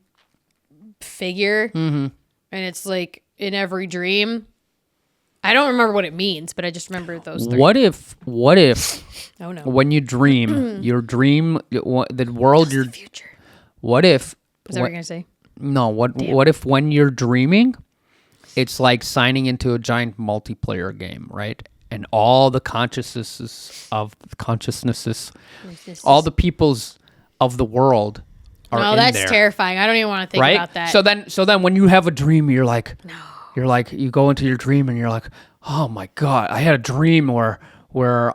figure, and it's like in every dream. I don't remember what it means, but I just remember those three. What if? Oh no! When you dream, your dream, the world, the future. What if? Is that what you're gonna say? No. What if when you're dreaming? It's like signing into a giant multiplayer game, right? And all the consciousnesses, all the peoples of the world are in there. That's terrifying. I don't even want to think about that. So then when you have a dream, you're like, you go into your dream and you're like, oh my God, I had a dream where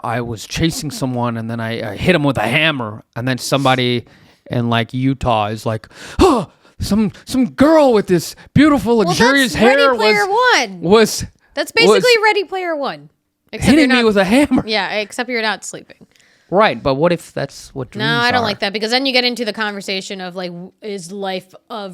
I was chasing someone and then I hit him with a hammer, and then somebody in like Utah is like, oh, some girl with this beautiful luxurious hair Ready Player One. was that's basically Ready Player One. Except hitting me with a hammer. Yeah, except you're not sleeping. Right, but what if that's what dreams are? No, I don't like that, because then you get into the conversation of like, is life a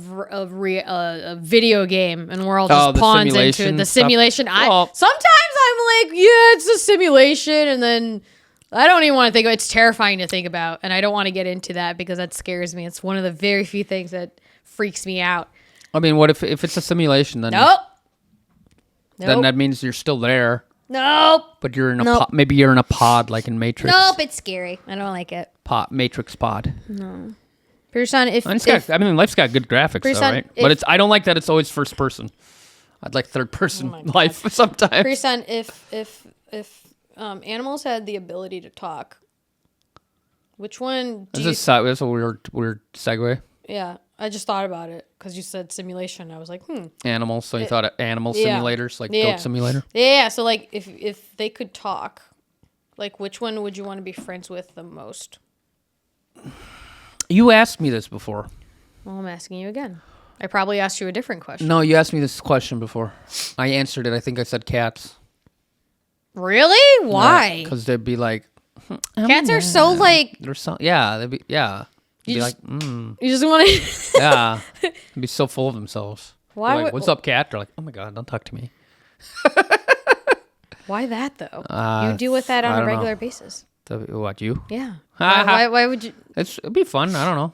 video game, and we're all just pawns into the simulation. Sometimes I'm like, yeah, it's a simulation, and then I don't even want to think of it. It's terrifying to think about, and I don't want to get into that because that scares me. It's one of the very few things that freaks me out. I mean, what if it's a simulation? Then then that means you're still there. Nope. But you're in a maybe you're in a pod like in Matrix. Nope, it's scary. I don't like it. Matrix pod. No. Person, life's got good graphics, though, right? But I don't like that it's always first person. I'd like third person life sometimes. Person, if animals had the ability to talk, which one? That's a weird segue. Yeah, I just thought about it because you said simulation. I was like, Animals. So you thought of animal simulators, like Goat Simulator? Yeah. So like, if they could talk, like, which one would you want to be friends with the most? You asked me this before. Well, I'm asking you again. I probably asked you a different question. No, you asked me this question before. I answered it. I think I said cats. Really? Why? Because they'd be like, cats are so like. They're so they'd be You just want to. Yeah. They'd be so full of themselves. Why? Like, what's up, cat? They're like, oh my God, don't talk to me. Why that though? You deal with that on a regular basis. What, you? Yeah. Why would you? It'd be fun. I don't know.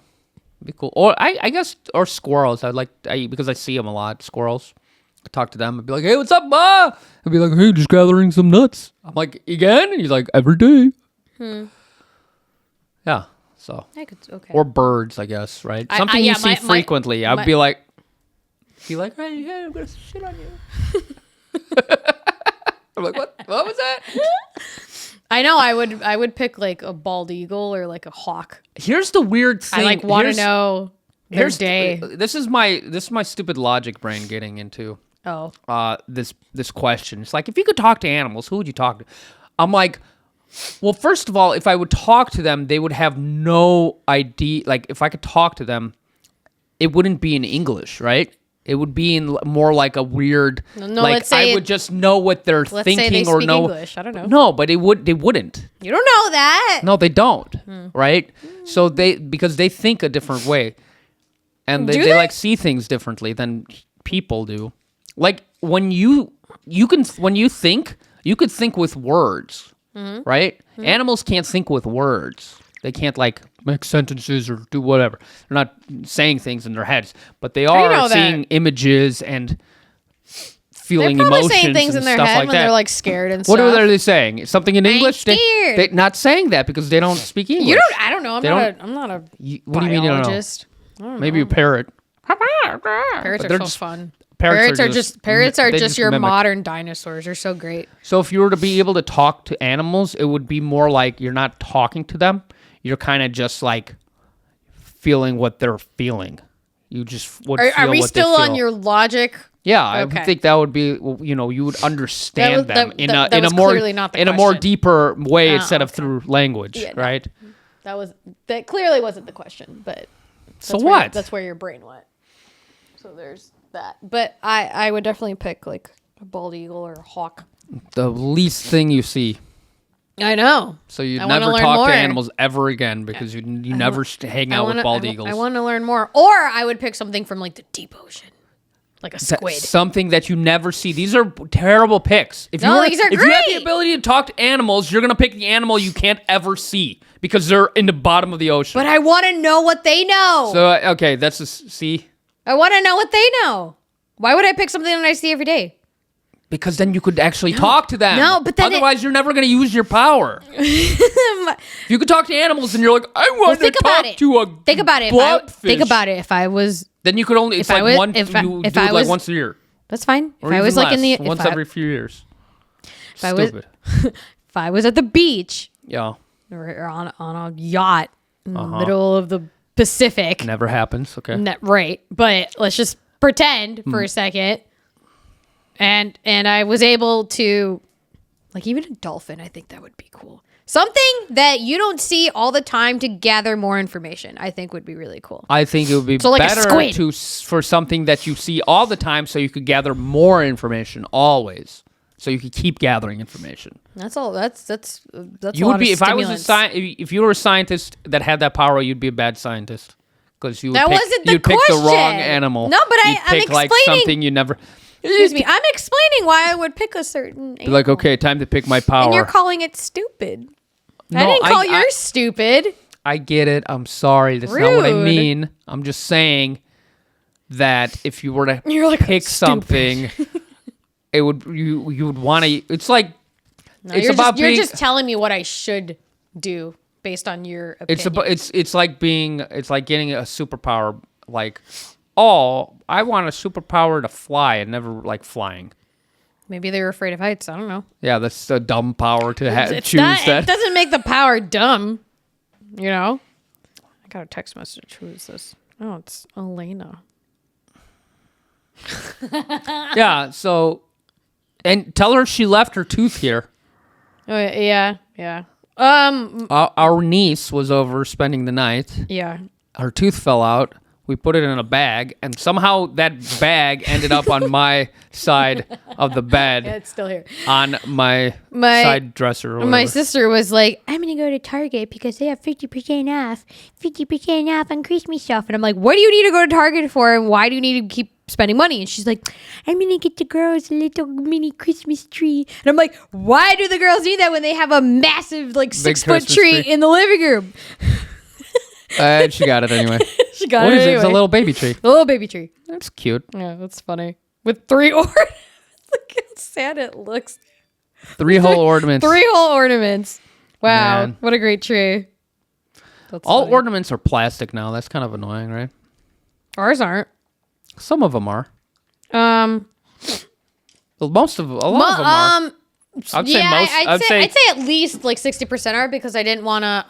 It'd be cool. Or I guess, or squirrels. Because I see them a lot. Squirrels. I talk to them. I'd be like, hey, what's up, Ma? I'd be like, hey, just gathering some nuts. I'm like, again? And he's like, every day. Yeah. So. Okay. Or birds, I guess, right? Something you see frequently. I'd be like, hey, I'm gonna shit on you. I'm like, what? What was that? I know. I would pick like a bald eagle or like a hawk. Here's the weird thing. I want to know their day. This is my stupid logic brain getting into. This question. It's like, if you could talk to animals, who would you talk to? I'm like, well, first of all, if I would talk to them, they would have no idea. Like, if I could talk to them, it wouldn't be in English, right? It would be in more like a weird. No, like, let's say I would just know what they're thinking, say they or speak know English. I don't know. No, but they wouldn't. You don't know that. No, they don't. Right? So because they think a different way, and they like see things differently than people do. Like when you think, you could think with words, right? Animals can't think with words. They can't like make sentences or do whatever. They're not saying things in their heads, but they you are know seeing that? images and feeling They're probably emotions saying things and in their stuff head like when that. they're like scared and What stuff. are they saying? Something in English? scared. They not saying that because they don't speak English. You don't. I don't know. They I'm not a What do you mean you don't know? biologist. I don't Maybe know. a parrot. Parrots But are they're so fun. Parrots Parrots are they just your mimic. modern dinosaurs. They're so great. So if you were to be able to talk to animals, it would be more like you're not talking to them. You're kind of just like feeling what they're feeling. You just would feel Are we what still they on feel. your logic? Yeah, I Okay. would think that would be, you would understand them in that a was more clearly not the in a more question. deeper way instead of okay. through language, Yeah, no. right? That clearly wasn't the question, but So where- what? that's where your brain went. So there's that. But I would definitely pick like a bald eagle or a hawk. The least thing you see. I know. So you'd I wanna never learn talk more. to animals ever again because you never hang out with bald eagles. I want to learn more. Or I would pick something from like the deep ocean, like a That- squid. something that you never see. These are terrible picks. If No, you these are if you have the great. ability to talk to animals, you're gonna pick the animal you can't ever see because they're in the bottom of the ocean. But I want to know what they know. So okay, that's a see. I want to know what they know. Why would I pick something that I see every day? Because then you could actually talk to them. No, but then otherwise you're never going to use your power. If you could talk to animals and you're like, I want to think about talk it. to a Think about it. Think about it. If I was, Then you could only. It's If I like was- one. if I- You if do I it like was- once a year, that's fine. or If I even was like in less, the, once if I, every few years. I was- Stupid. if I was at the beach Yeah, or on a yacht in the Uh-huh. middle of the Pacific, never happens. Okay. right? But let's just pretend for Hmm. a second, and I was able to, like, even a dolphin. I think that would be cool. Something that you don't see all the time to gather more information. I think would be really cool. I think it would be So like a better squid. for something that you see all the time, so you could gather more information always, so you could keep gathering information. That's all. That's You would be if I was if you were a scientist that had that power, you'd be a bad scientist because you would That pick, wasn't the you'd pick the wrong question. animal. No, but You'd I'm pick like explaining- something you never. Excuse me. I'm explaining why I would pick a certain. Be like, okay, time to pick my power. And you're calling it stupid. I No, didn't call I- yours stupid. I get it. I'm sorry. That's not what I Rude. mean. I'm just saying that if you were to You're like, pick "Stupid." something, it would you would want to. It's like No, it's you're about just, you're being. just telling me what I should do based on your opinion. It's about it's like being it's like getting a superpower. Like, oh, I want a superpower to fly and never like flying. Maybe they were afraid of heights. I don't know. Yeah, that's a dumb power to It's choose not, that. It doesn't make the power dumb. You know? I got a text message. Who is this? Oh, it's Elena. Yeah. So, and tell her she left her tooth here. Oh, yeah. Our niece was over spending the night. Yeah. Her tooth fell out. We put it in a bag, and somehow that bag ended up on my side of the bed, It's still here. on my side dresser. Or whatever. My sister was like, I'm going to go to Target because they have 50% off on Christmas stuff. And I'm like, what do you need to go to Target for? And why do you need to keep spending money? And she's like, I'm going to get the girls a little mini Christmas tree. And I'm like, why do the girls need that when they have a massive, like, 6 foot Christmas tree tree. in the living room? And she got it anyway. She got What it is it? anyway. It's a little baby tree. A little baby tree. That's cute. Yeah, that's funny. With 3 ornaments. Look how sad it looks. 3 whole ornaments. 3 whole ornaments. Wow. Man. What a great tree. That's All funny. ornaments are plastic now. That's kind of annoying, right? Ours aren't. Some of them are. Um, Well, a lot of them are. I'd say most. I'd say at least like 60% are because I didn't want to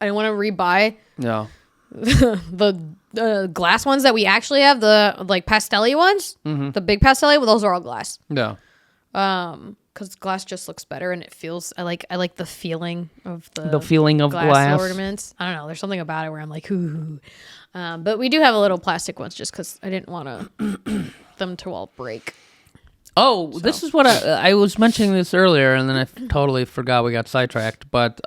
rebuy Yeah. the glass ones that we actually have, the like pastel-y ones, the big pastel-y, well, those are all glass. Yeah. Because glass just looks better and it feels. I like the feeling of The feeling of glass. ornaments. I don't know. There's something about it where I'm like, ooh. But we do have a little plastic ones just because I didn't want them to all break. Oh, this is what I was mentioning this earlier, and then I totally forgot. We got sidetracked. But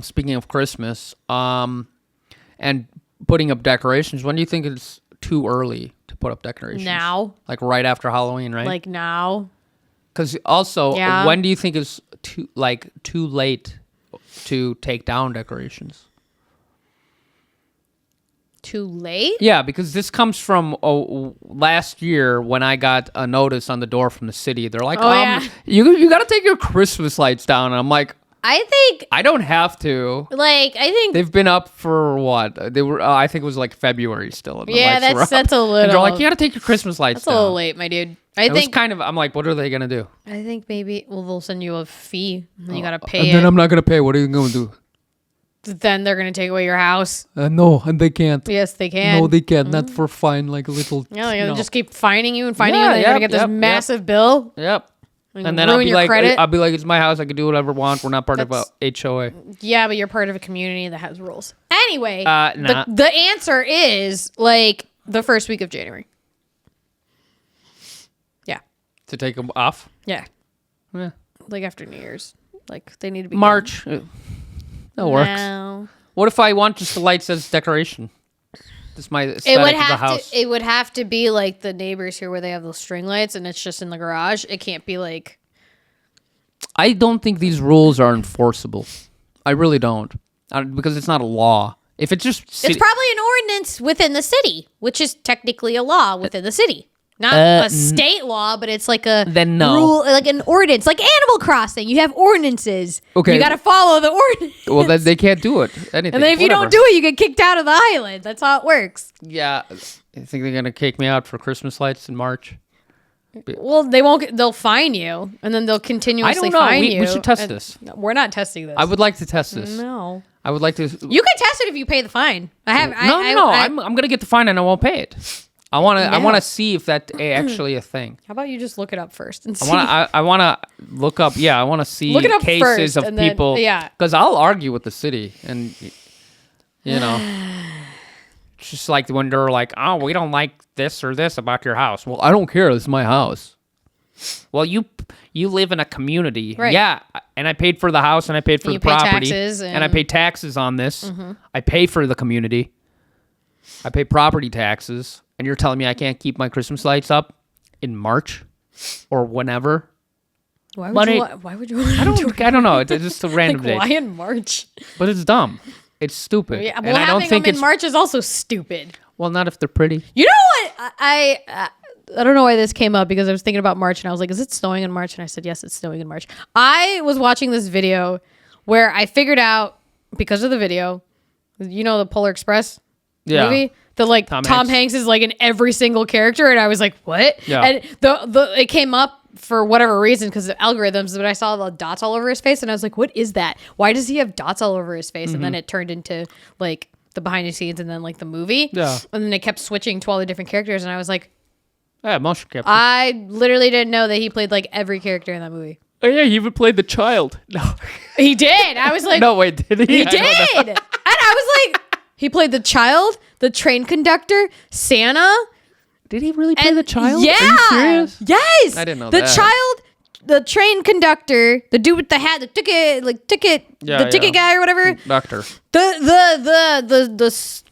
speaking of Christmas, and putting up decorations, when do you think it's too early to put up decorations? Now. Like right after Halloween, right? Like now. Because also, Yeah. when do you think is too late to take down decorations? too late? Yeah, because this comes from last year when I got a notice on the door from the city. They're like, you got to take your Christmas lights down. And I'm like, I think I don't have to. I think They've been up for what? They were. I think it was like February still. And the lights were up. that's a little. And they're like, you got to take your Christmas lights down. That's a little late, my dude. It was kind of. I'm like, what are they gonna do? I think maybe they'll send you a fee. And then you gotta pay And it. then I'm not gonna pay. What are you gonna do? Then they're gonna take away your house. No, and they can't. Yes, they can. No, they can't. Not for fine, like a little. Yeah, they'll just keep fining you and fining Yeah, you. And then you're gonna yep, get this yep, massive bill. Yep. And And then ruin your credit. I'll be like, it's my house. I can do whatever I want. We're not part of a HOA. Yeah, but you're part of a community that has rules. Anyway, nah. the answer is like the first week of January. Yeah. To take them off. Yeah. Yeah. Like after New Year's. Like they need to be March. That works. No. What if I want just the lights as decoration? This my aesthetic It would of the have house. to. It would have to be like the neighbors here, where they have those string lights, and it's just in the garage. It can't be like. I don't think these rules are enforceable. I really don't, because it's not a law. If it's just It's probably an ordinance within the city, which is technically a law within the city. Not a state law, but it's like a Then no. rule, like an ordinance, like Animal Crossing. You have ordinances. Okay. You got to follow the ordinance. well, then they can't do it. Anything. And then if you don't do it, you get kicked out of the island. That's how it works. Yeah, I think they're gonna kick me out for Christmas lights in March. Well, they won't. They'll fine you, and then they'll continuously fine you. We should test And- this. No, we're not testing this. I would like to test this. No. I would like to. You can test it if you pay the fine. I have. No. I'm gonna get the fine and I won't pay it. I want to. I No. want to see if that's actually a thing. How about you just look it up first and see? I want to look up. Yeah, I want to see Look it up cases first, of and then- people. yeah. Because I'll argue with the city, and you know, it's just like when they're like, "Oh, we don't like this or this about your house." Well, I don't care. This is my house. Well, you live in a community, Right. yeah, and I paid for the house and I paid for And the you pay property, taxes and I pay taxes on this. I pay for the community. I pay property taxes, and you're telling me I can't keep my Christmas lights up in March or whenever? Why But would you? it- Why would you? Want to do I don't know. It's just a random like, date, why in March? but it's dumb. It's stupid, Yeah, and well, I don't having think them it's in March is also stupid. well. Not if they're pretty. You know what? I don't know why this came up, because I was thinking about March and I was like, is it snowing in March? And I said, yes, it's snowing in March. I was watching this video where I figured out, because of the video, you know, the Polar Express movie? The like Tom Hanks is like in every single character, and I was like, what? Yeah. And it came up for whatever reason because of algorithms, but I saw the dots all over his face and I was like, what is that? Why does he have dots all over his face? And then it turned into like the behind the scenes and then like the movie. Yeah. And then they kept switching to all the different characters, and I was like, Yeah, motion capture. I literally didn't know that he played like every character in that movie. Oh yeah, he even played the child. No, He did. I was like, no, wait, did he? he did. And I was like, he played the child, the train conductor, Santa. Did he really play the child? Yeah. Are you serious? Yes. I didn't know the that. child, the train conductor, the dude with the hat, the ticket, Yeah, ticket guy or whatever. Doctor. The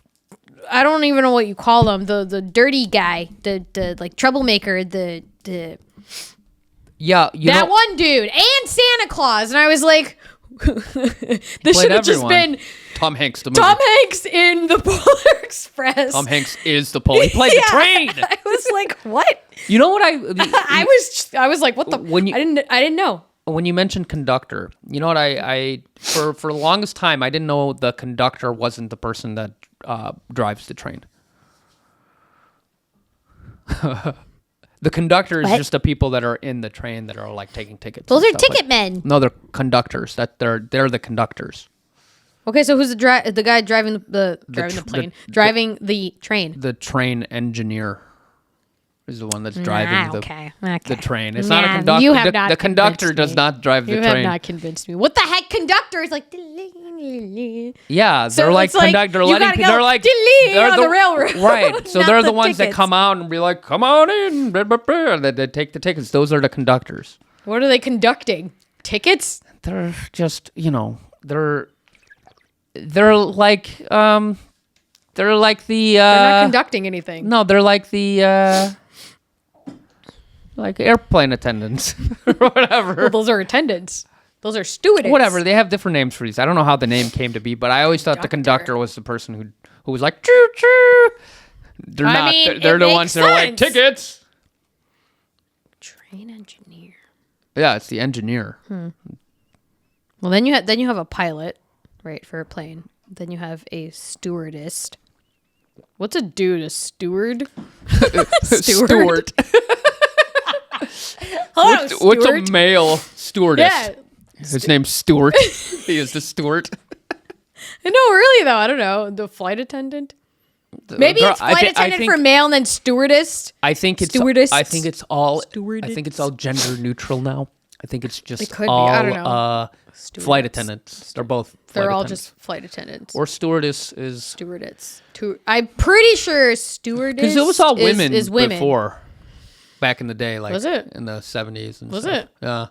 I don't even know what you call him. The dirty guy, the like troublemaker, the Yeah, that one dude, and Santa Claus, and I was like, this should have just been Tom Hanks, the movie. Tom Hanks in the Polar Express. Tom Hanks is the He played the train. I was like, what? You know what I was like, what the? When you- I didn't know. when you mentioned conductor, you know what I for the longest time I didn't know the conductor wasn't the person that drives the train. The conductor is What? just the people that are in the train that are like taking tickets. Those and are stuff ticket men. No, they're conductors. They're the conductors. Okay, so who's the guy driving the train? The train engineer is the one that's driving the train. It's not a Nah, conductor. you have not The conductor convinced does me. not drive the You train. have not convinced me. What the heck, conductor is like. Yeah, So they're like it's like, conductor. you gotta go They're like dilly on the railroad. Right. So Not they're the the ones that tickets. come out and be like, "Come on in," blah, blah, blah, and they take the tickets. Those are the conductors. What are they conducting? Tickets? They're just they're like the They're not conducting anything. no, they're like the like airplane attendants or whatever. Well, those are attendants. Those are stewardess. Whatever. They have different names for these. I don't know how the name came to be, but I always thought the conductor was the person who was like, choo choo. They're not. They're the ones that are like, tickets. Train engineer. Yeah, it's the engineer. Well, then you have a pilot, right, for a plane. Then you have a stewardess. What's a dude? A steward? Steward. What's a male stewardess? Yeah. His name's Stuart. He is the Stuart. No, really though. I don't know. The flight attendant. Maybe it's flight attendant for male and then stewardess. I think it's stewardess. I think it's all. Stewardess. I think it's all gender neutral now. I think it's just It could all be. I don't know. flight attendants. They're both. They're all attendants. just flight attendants. Or stewardess is. Stewardess. I'm pretty sure stewardess. Because it was all women, is women before. Back in the day, like Was it? in the 70s and Was stuff. it? Yeah.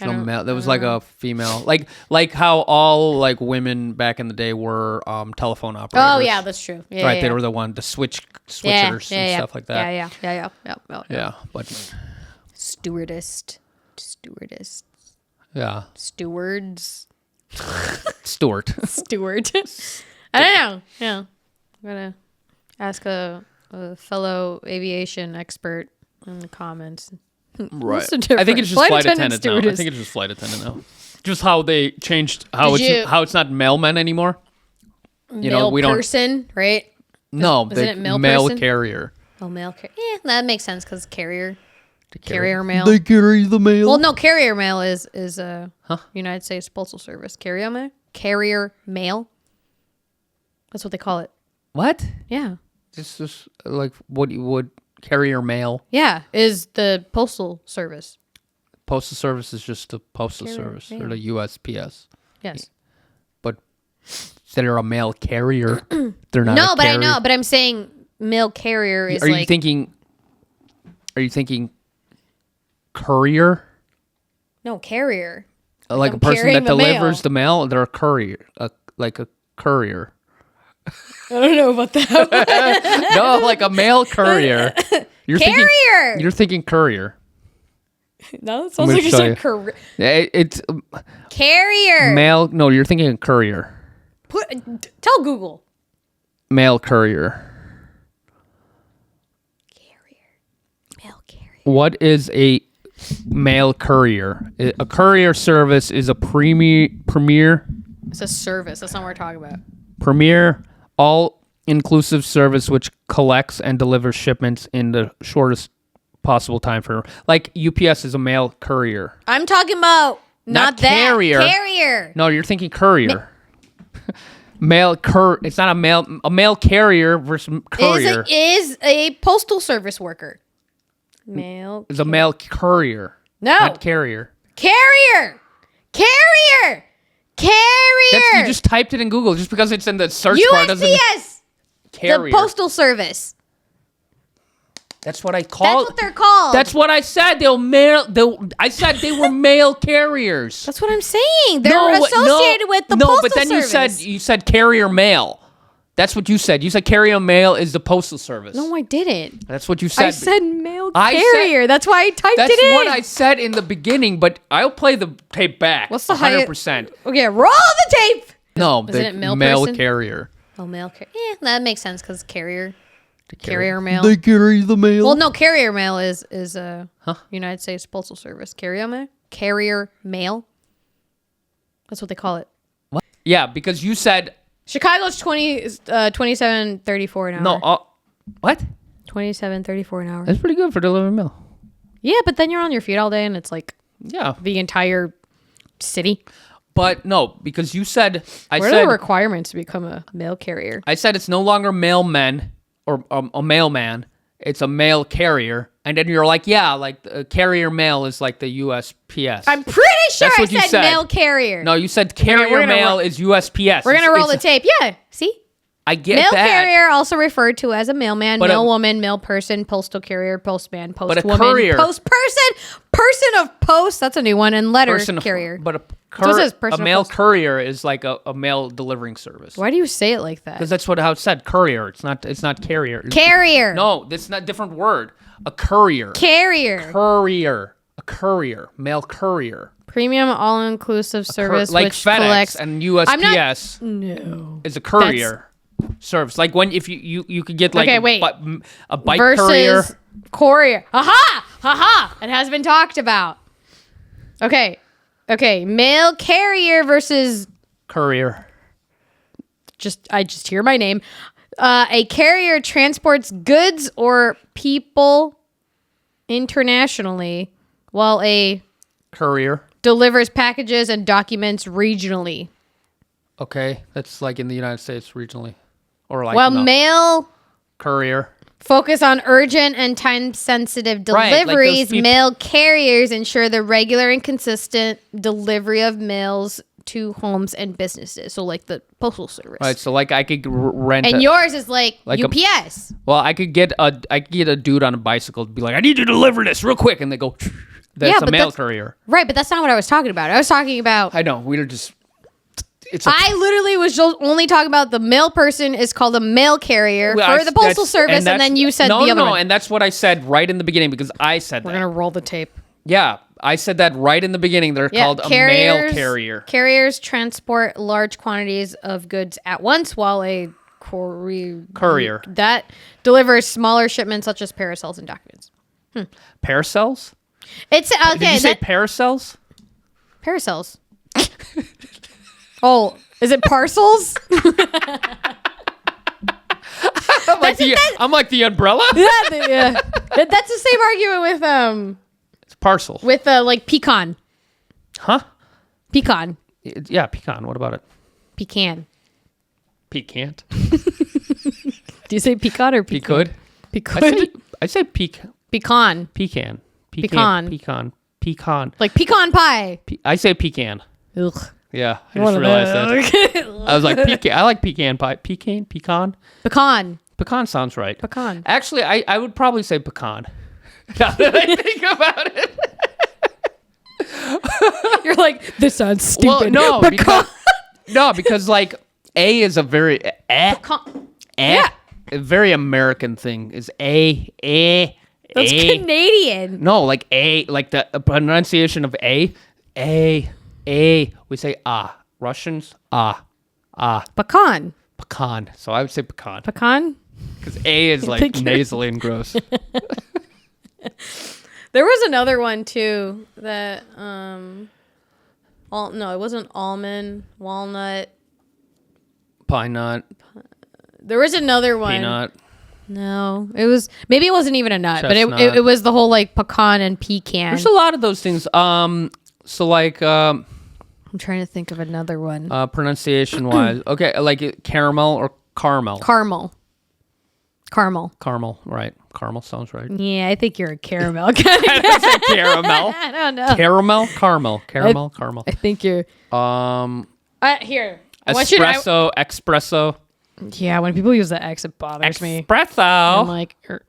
I don't- Male. There was like a female, like how all like women back in the day were telephone operators. Oh yeah, that's true. Yeah, Right, yeah, they yeah. were the one, the switchers Yeah, and stuff like that. Yeah. Yeah, but Stewardess. yeah, Stewards. Stuart. Steward. I don't know. Yeah. I'm gonna ask a fellow aviation expert in the comments. Right. What's the I think it's difference? just flight attendant, attendant now. I stewardess. think it's just flight attendant now. Just how they changed how Did it's not mailmen anymore. You know, Male we don't. person, right? No, isn't it male person? carrier. Oh, male carrier. Yeah, that makes sense because carrier. Carrier mail. They carry the mail. Well, no, carrier mail is United States Postal Service. Carrier mail. That's what they call it. What? Yeah. This is like what you would carrier mail. Yeah, is the Postal Service. Postal Service is just the postal Carrier service mail. or the USPS. Yes. But they're a mail carrier. They're not. No, a but I carrier. know. But I'm saying mail carrier is Are like. you thinking? Are you thinking courier? No, carrier. Like I'm a person carrying that the delivers mail. the mail? They're a courier. Like a courier. I don't know about that. No, like a mail courier. You're Carrier! You're thinking courier. No, it sounds gonna like you show said you. carrier. It's Carrier. mail. No, you're thinking courier. Tell Google. Mail courier. Mail carrier. What is a mail courier? A courier service is a premier It's a service. That's not what we're talking about. all-inclusive service which collects and delivers shipments in the shortest possible time frame. Like UPS is a mail courier. I'm talking about not that. carrier. Carrier. No, you're thinking courier. It's not a mail carrier versus courier. Is a postal service worker. Mail. It's a mail courier. No. Not carrier. Carrier. Carrier. Carrier. You just typed it in Google. Just because it's in the search bar doesn't mean USPS. carrier. The postal service. That's what I call. That's what they're called. That's what I said. I said they were mail carriers. That's what I'm saying. They're associated with the postal but then service. you said carrier mail. That's what you said. You said carrier mail is the postal service. No, I didn't. That's what you said. I said mail I carrier. That's why I typed That's it in. what I said in the beginning, but I'll play the tape back. What's the 100%. Okay, roll the tape. No, Isn't it mail person? carrier. Oh, mail carrier. Yeah, that makes sense because carrier. Carrier mail. They carry the mail. Well, no, carrier mail is United States Postal Service. Carrier mail. Carrier mail. That's what they call it. What? Yeah, because you said Chicago's 27.34 an hour. no. What? 27.34 an hour. That's pretty good for delivering mail. Yeah, but then you're on your feet all day, and it's like Yeah, the entire city. but no, because you said What are the requirements to become a mail carrier? I said it's no longer mailmen or a mailman. It's a mail carrier. And then you're like, yeah, like carrier mail is like the USPS. I'm pretty sure That's I what you said said. mail carrier. No, you said carrier we're gonna mail roll- is USPS. We're going to roll the It's- tape. Yeah, see? I get Mail that. carrier, also referred to as a mailman, But mail woman, mail person, postal carrier, postman, a postwoman, courier- post person of post. That's a new one, and letter Person carrier. But So it says person a of mail post. courier is like a mail delivering service. Why do you say it like that? Because that's how it said. Courier. It's not carrier. Carrier. No, that's not a different word. A courier. Carrier. Courier. A courier. Mail courier. Premium all-inclusive service, like which FedEx collects. and USPS No. is a courier service. Like when if you could get like Okay, wait. a bike Versus courier. courier. Aha! Haha! It has been talked about. Okay. Mail carrier versus Courier. I just hear my name. A carrier transports goods or people internationally, while a Courier. delivers packages and documents regionally. Okay, that's like in the United States regionally, or like While no. mail Courier. focus on urgent and time-sensitive Right, like those deliveries, peop- mail carriers ensure the regular and consistent delivery of mails to homes and businesses. So like the postal service. Right, so like I could rent. And yours is like Like UPS. Well, I could get a dude on a bicycle to be like, I need you to deliver this real quick, and they go. That's a but mail courier. Right, but that's not what I was talking about. I was talking about. I know we were just. It's. I literally was just only talking about the mail person is called a mail carrier Well, for the postal service, and then you said no, the other one. and that's what I said right in the beginning because I said We're that. gonna roll the tape. Yeah, I said that right in the beginning. They're called a mail carrier. Carriers transport large quantities of goods at once, while a courier that delivers smaller shipments such as parasols and documents. Parasols? It's okay. Did you say parasols? Parasols. Oh, is it parcels? I'm like the umbrella. Yeah. That's the same argument with It's parcel. with like pecan. Huh? Pecan. Yeah, pecan. What about it? Pecan. Pecan. Do you say pecan or pecan? Pecould. I say Pecan. pecan. Pecan. Pecan. Like pecan pie. I say pecan. Ugh. Yeah, I just realized that. I was like, pecan. I like pecan pie. Pecan. Pecan. Pecan sounds right. Pecan. Actually, I would probably say pecan. Now that I think about it. You're like, this sounds stupid. Well, no, Pecan. because like A is a very Pecan. a very American thing. Is a. That's Canadian. No, like A, like the pronunciation of A. We say ah. Russians ah. Pecan. Pecan. So I would say pecan. Pecan. Because A is like nasally and gross. There was another one too that no, it wasn't almond, walnut. Pine nut. There was another one. Peanut. No, it wasn't even a nut, Chestnut. but it was the whole like pecan and pecan. There's a lot of those things. So like I'm trying to think of another one. pronunciation wise, okay, like caramel or caramel. Caramel. Caramel, right? Caramel sounds right. Yeah, I think you're a caramel guy. I say caramel. I don't know. Caramel. I think you're. Here. I want you to- Espresso. Yeah, when people use the X, it bothers me. Espresso. I'm like, Can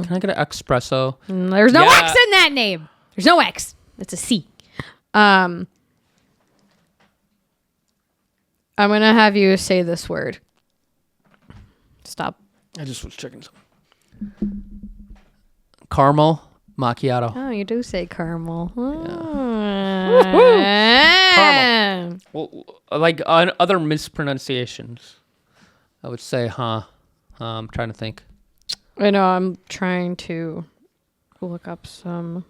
I get an espresso? there's no Yeah. X in that name. There's no X. It's a C. I'm gonna have you say this word. Stop. I just was checking something. Caramel macchiato. Oh, you do say caramel. Caramel. Well, like other mispronunciations, I would say, I'm trying to think. I know. I'm trying to look up some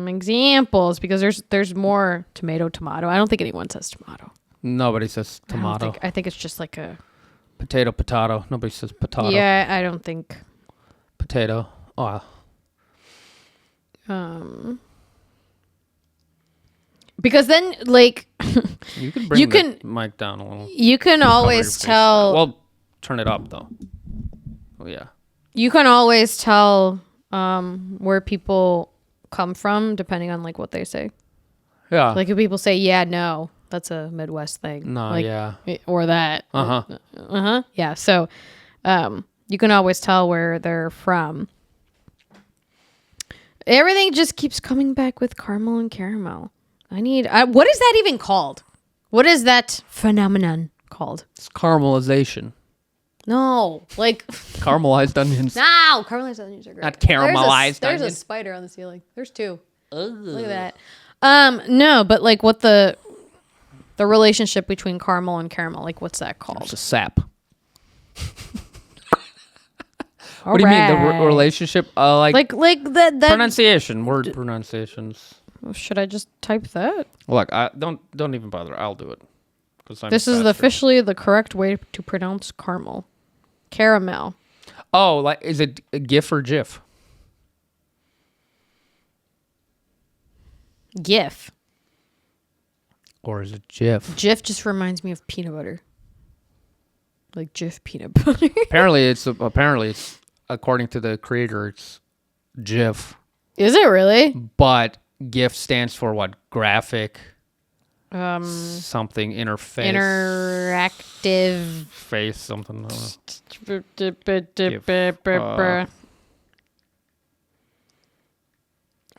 examples because there's more tomato. I don't think anyone says tomato. Nobody says tomato. I think it's just like a Potato. Nobody says potato. Yeah, I don't think. Potato. Oh. Because then, like, You can bring You can- the mic down a little. you can always Cover your face. tell. Well, turn it up though. Oh yeah. You can always tell where people come from depending on like what they say. Yeah. Like if people say yeah, no, that's a Midwest thing. No, like, yeah. or that. Yeah. So you can always tell where they're from. Everything just keeps coming back with caramel and caramel. What is that even called? What is that phenomenon called? It's caramelization. No, like Caramelized onions. no, caramelized onions are great. Not caramelized There's a onions. spider on the ceiling. There's two. Look at that. No, but like what the relationship between caramel and caramel, like what's that called? It's a sap. What do you mean the relationship? like that Pronunciation, word pronunciations. Should I just type that? Look, I don't even bother. I'll do it. This is officially the correct way to pronounce caramel. Caramel. Oh, like is it a GIF or GIF? GIF. Or is it GIF? GIF just reminds me of peanut butter. Like Jif peanut butter. apparently it's according to the creator, it's GIF. Is it really? But GIF stands for what? Graphic. Something interface. Interactive. Face something. I don't know.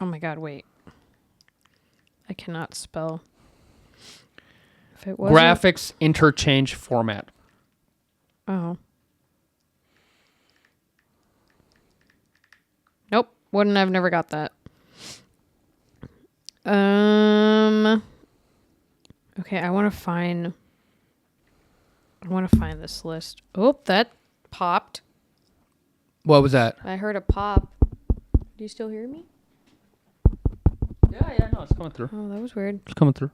Oh my god! Wait. I cannot spell. If it wasn't... Graphics interchange format. Oh. Nope. I've never got that. Okay, I want to find this list. Oh, that popped. What was that? I heard a pop. Do you still hear me? Yeah, no, it's coming through. Oh, that was weird. It's coming through.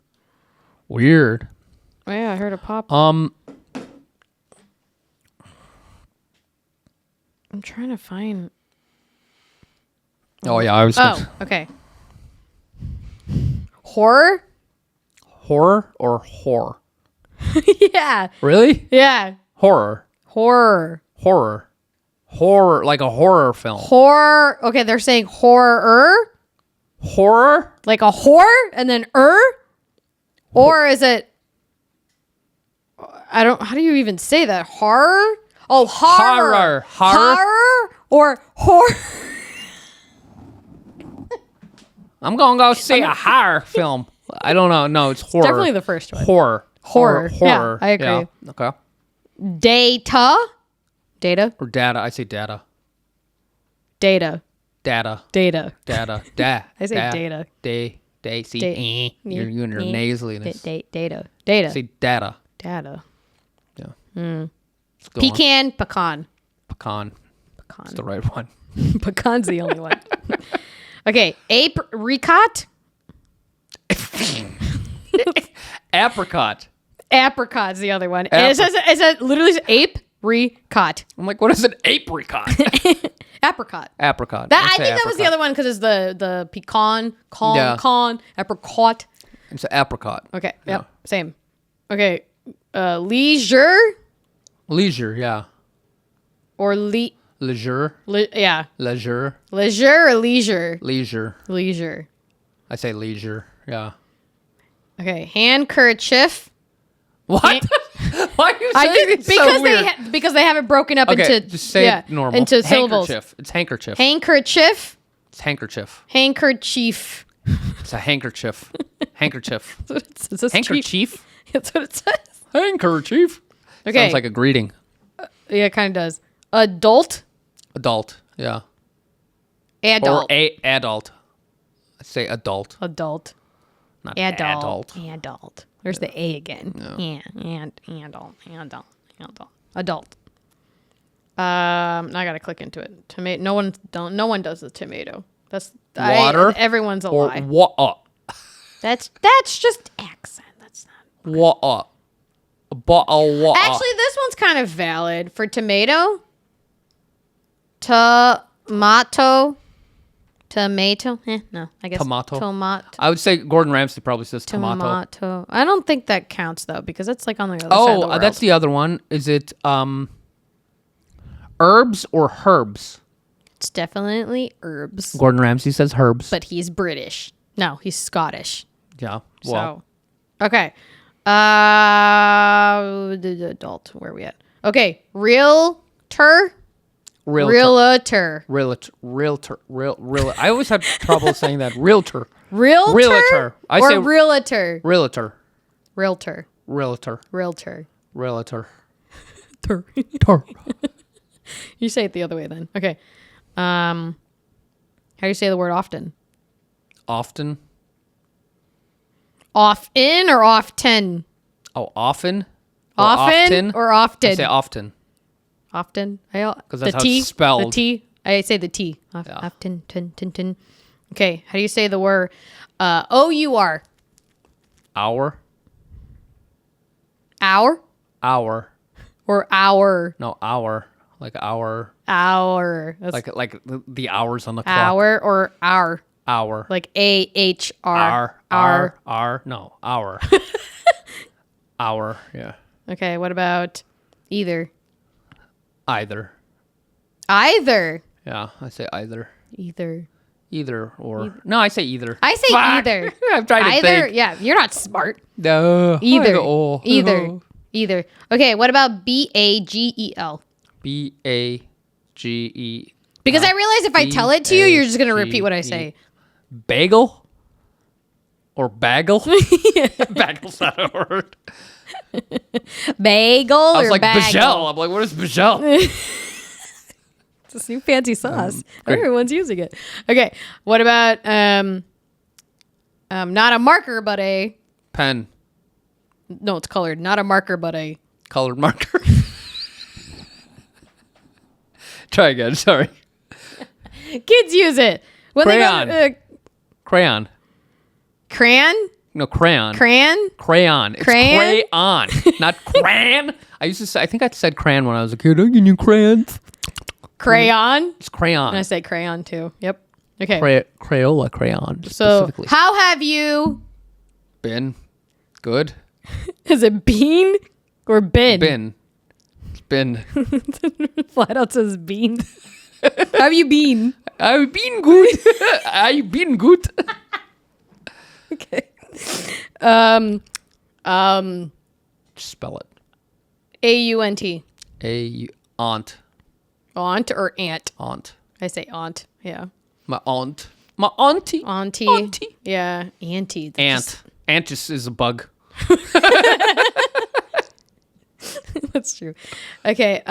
Weird. Oh yeah, I heard a pop. I'm trying to find. Oh yeah, I was. Okay. Horror? Horror or whore? Yeah. Really? Yeah. Horror. Like a horror film. Horror. Okay, they're saying horror. Horror? Like a whore and then Or is it? How do you even say that? Horror? Oh, horror. Horror or horror? I'm gonna go see a horror film. I don't know. No, it's horror. Definitely the first one. Horror. Yeah, I agree. Yeah. Okay. Data. Or data. I say data. Data. Da. I say data. See, you're your nasaliness. Data. Say data. Data. Yeah. Pecan. Pecan. That's the right one. Pecan's the only one. Okay. Apricot. Apricot. Apricot's the other one. And it says literally apricot. I'm like, what is an apricot? Apricot. Apricot. I think that was the other one because it's the pecan, con, apricot. It's an apricot. Okay. Yep. Same. Okay. Leisure. Leisure, yeah. Or leisure. Yeah. Leisure. Leisure or leisure? Leisure. I say leisure, yeah. Okay. Handkerchief. What? Why are you saying it so weird? Because they have it broken up into just say it normal. Into syllables. Handkerchief. It's handkerchief. Handkerchief. It's handkerchief. Handkerchief. It's a handkerchief. Handkerchief. Handkerchief. That's what it says. Handkerchief. Okay. Sounds like a greeting. Yeah, it kind of does. Adult. Yeah. Adult. Or adult. I say adult. Adult. Not adult. Adult. There's the A again. No. Yeah. Adult. Now I gotta click into it. Tomato. No one does the tomato. That's water. Everyone's a or lie. What? That's just accent. That's not. What? Actually, this one's kind of valid for tomato. Tomato. No, I guess tomato. I would say Gordon Ramsay probably says tomato. I don't think that counts though because it's like on the other side of the world. That's the other one. Is it herbs or herbs? It's definitely herbs. Gordon Ramsay says herbs. But he's British. No, he's Scottish. Yeah. Well. So, okay. The adult. Where are we at? Okay. Realtor. I always have trouble saying that. Realtor. I say realtor. Realtor. Tur. You say it the other way then. Okay. How do you say the word often? Often. Often or often? Oh, often. Often or often? I say often. Often. Because that's how it's spelled. The T. I say the T. Yeah. Often. Tin. Okay. How do you say the word O-U-R? Hour. Hour? Hour. Or hour? No, hour. Like hour. Hour. That's Like the hours on the clock. hour or hour? Hour. Like A-H-R. R. No, hour. Hour. Yeah. Okay. What about either? Either. Either. Yeah, I say either. Either. Either or. No, I say either. I say Fuck. either. I'm trying to Either. think. Yeah. You're not smart. No. Either. Oh. Either. Either. Okay. What about B-A-G-E-L? B-A-G-E. Because I realize if I tell it to you, you're just going to repeat what I say. Bagel? Or bagel? Bagel's not a word. Bagel I was or like, bagel? Bajel. I'm like, what is Bajel? It's this new fancy sauce. great. Everyone's using it. Okay. What about not a marker, but a... Pen. No, it's colored. Not a marker, but a... Colored marker. Try again. Sorry. Kids use it. When Crayon. They go, Crayon. crayon? No, crayon. Crayon? Crayon. It's Crayon? crayon, not crayon. I used to say, I think I said crayon when I was a kid. Oh, you knew crayons? Crayon? It's crayon. And I say crayon too. Yep. Okay. Crayola crayon. So, Specifically. how have you... Been. Good. Is it bean or bin? Been. It's been. Flat out says bean. How have you been? I've been good. I've been good. Okay. Just spell it. A-U-N-T. Aunt. Aunt or aunt? Aunt. I say aunt. Yeah. My aunt. My auntie. Auntie. Auntie. Yeah. Auntie. Ant. Ant just is a bug. That's true. Okay.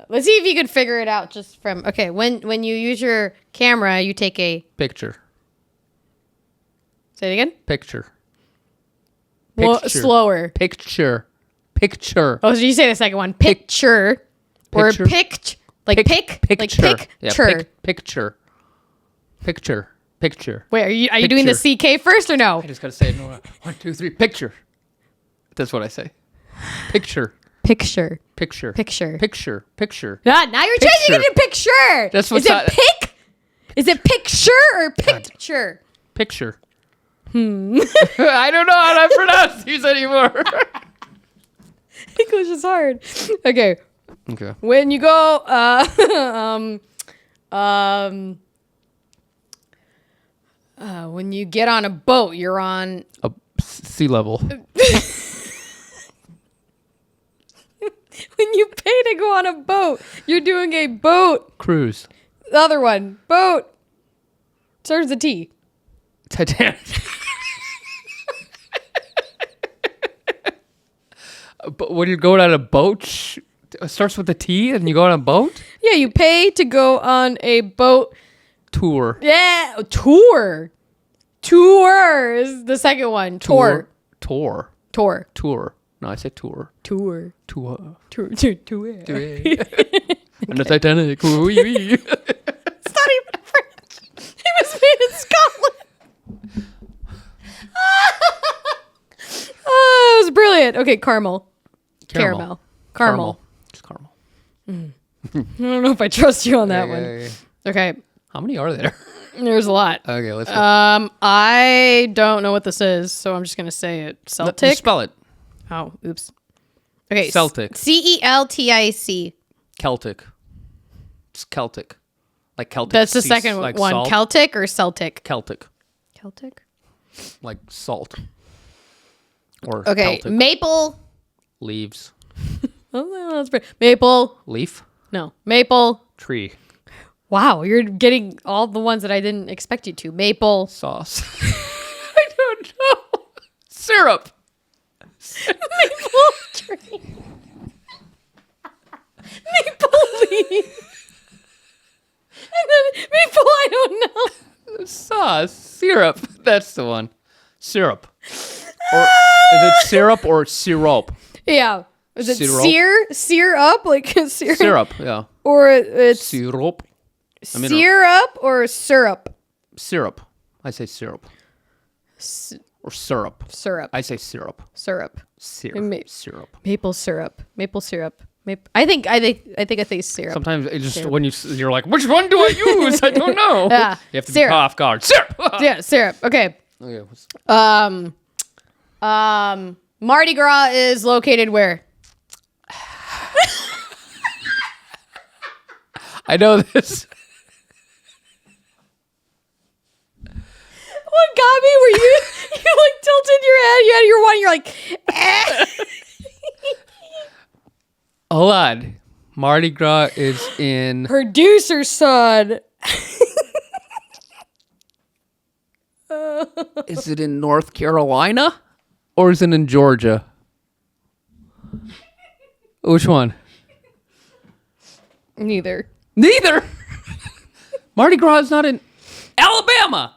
Let's see if you could figure it out just from... Okay. When you use your camera, you take a... Picture. Say it again? Picture. Well, Picture. slower. Picture. Picture. Oh, so you say the second one. Picture. Or Picture. picked. Like pick. Picture. Like Yeah, picture. picture. Picture. Picture. Wait, are you doing the CK first or no? I just gotta say it. 1, 2, 3. Picture. That's what I say. Picture. Picture. Picture. Picture. Picture. Picture. Ah, now you're changing it to picture. That's Is what's it not- pick? Is it picture or picture? Picture. I don't know how to pronounce these anymore. English is hard. Okay. Okay. When you go when you get on a boat, you're on Sea level. when you pay to go on a boat, you're doing a boat. Cruise. The other one, boat. Starts with a T. Titanic. But when you're going on a boat, it starts with a T and you go on a boat? Yeah, you pay to go on a boat. Tour. Yeah, tour. Tour is the second one. Tour. Tour. Tour. Tour. No, I said tour. Tour. Tour. Tour. And the Titanic. Wee wee. It's not even French. It was made in Scotland. Oh, it was brilliant. Okay, caramel. Caramel. Just caramel. I don't know if I trust you on that one. Okay. Okay, How many are there? there's a lot. Okay, let's go. I don't know what this is, so I'm just gonna say it. Celtic. Just spell it. Oh, oops. Okay. Celtic. Celtic. Celtic. It's Celtic. Like Celtic. That's the sea- second like one. Salt. Celtic or Celtic? Celtic. Celtic. Like salt. Or Okay. Celtic. Maple. Leaves. Oh, that's pretty. Maple. Leaf. No. Maple. Tree. Wow, you're getting all the ones that I didn't expect you to. Maple. Sauce. I don't know. Syrup. Maple tree. Maple leaf. And then maple, I don't know. Sauce. Syrup. That's the one. Syrup. Or, is it syrup or syrup? Yeah. Is it Syrup? sear up like syrup? Syrup, yeah. Or it's Syrup. syrup or syrup? Syrup. I say syrup. Or syrup. Syrup. I say syrup. Syrup. Syrup. Maple syrup. Maple syrup. I think I say syrup. Sometimes it just when you're like, which one do I use? I don't know. Yeah. You have to Syrup. be off guard. Syrup. Yeah, syrup. Okay. Okay. Mardi Gras is located where? I know this. What got me were you like tilted your head, you had your one, you're like, eh. Hold on. Mardi Gras is in. Producer son. Is it in North Carolina? Or is it in Georgia? Which one? Neither. Neither. Mardi Gras is not in Alabama.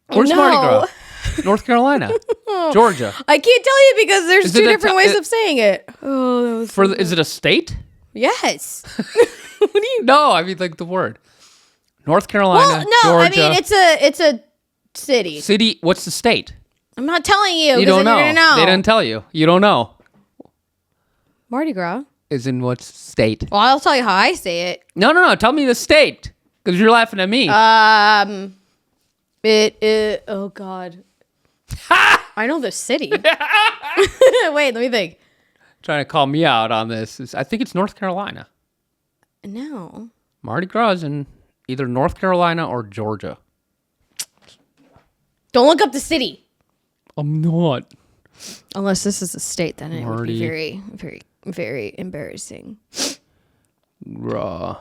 Where's No. Mardi Gras? North Carolina. Georgia. I can't tell you because there's Is it two a different t- ways of saying it. Oh, that was Is it a state? yes. What do you? No, I mean like the word. North Carolina, Well, no, Georgia. I mean it's a city. City, what's the state? I'm not telling you. You 'cause don't then know. You're gonna know. They didn't tell you. You don't know. Mardi Gras. Is in what state? Well, I'll tell you how I say it. No. Tell me the state. Because you're laughing at me. It is. Oh God. I know the city. Wait, let me think. Trying to call me out on this. I think it's North Carolina. No. Mardi Gras is in either North Carolina or Georgia. Don't look up the city. I'm not. Unless this is a state, then it would Mardi be very, very, very embarrassing. Gras.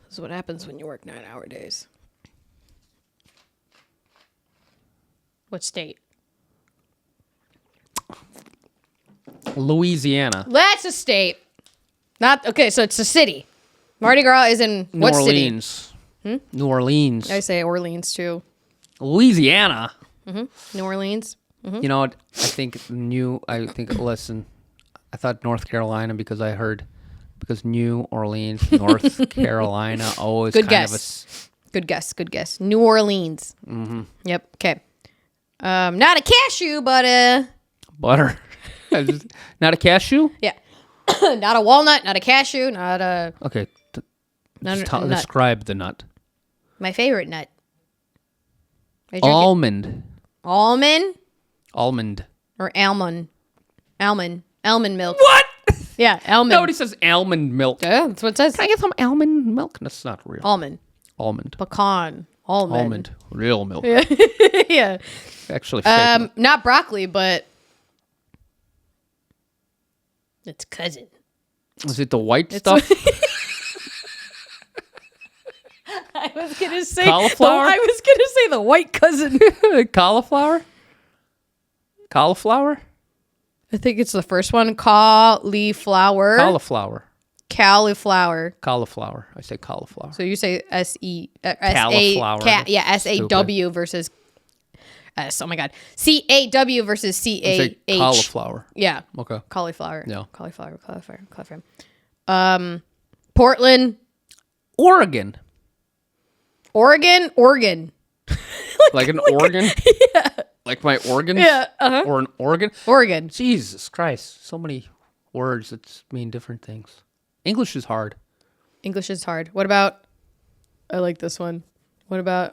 This is what happens when you work 9-hour days. What state? Louisiana. That's a state. Not okay. So it's a city. Mardi Gras is in what New city? Orleans. New Orleans. I say Orleans too. Louisiana. New Orleans. You know what? Listen, I thought North Carolina because New Orleans, North Carolina, always Good kind guess. Good guess. Good guess. New Orleans. Mm-hmm. Yep. Okay. Not a cashew, but butter. Not a cashew? yeah. Not a walnut. Not a cashew. Not a. Okay. Not Just a nut. describe the nut. My favorite nut. I drink it. Almond. Almond Almond. or almond. Almond milk. What? Yeah, almond. Nobody says almond milk. Yeah, that's what it says. Can I get some almond milk? That's not real. Almond. Almond. Pecan. Almond. Real milk. Yeah. Actually, fake milk. Not broccoli, but it's cousin. Is it the white stuff? I was gonna say Cauliflower? I was gonna say the white cousin. Cauliflower? Cauliflower? I think it's the first one. Cauliflower. Cauliflower. Cauliflower. Cauliflower. I say cauliflower. So you say S-E. Cauliflower. S-A-W versus S. Oh my God. C-A-W versus I C-A-H. say cauliflower. Yeah. Okay. Cauliflower. Yeah. Cauliflower. Portland. Oregon. Oregon. Like an organ? Yeah. Like my organs? Yeah. Uh-huh. Or an organ? Oregon. Jesus Christ. So many words that mean different things. English is hard. English is hard. What about, I like this one. What about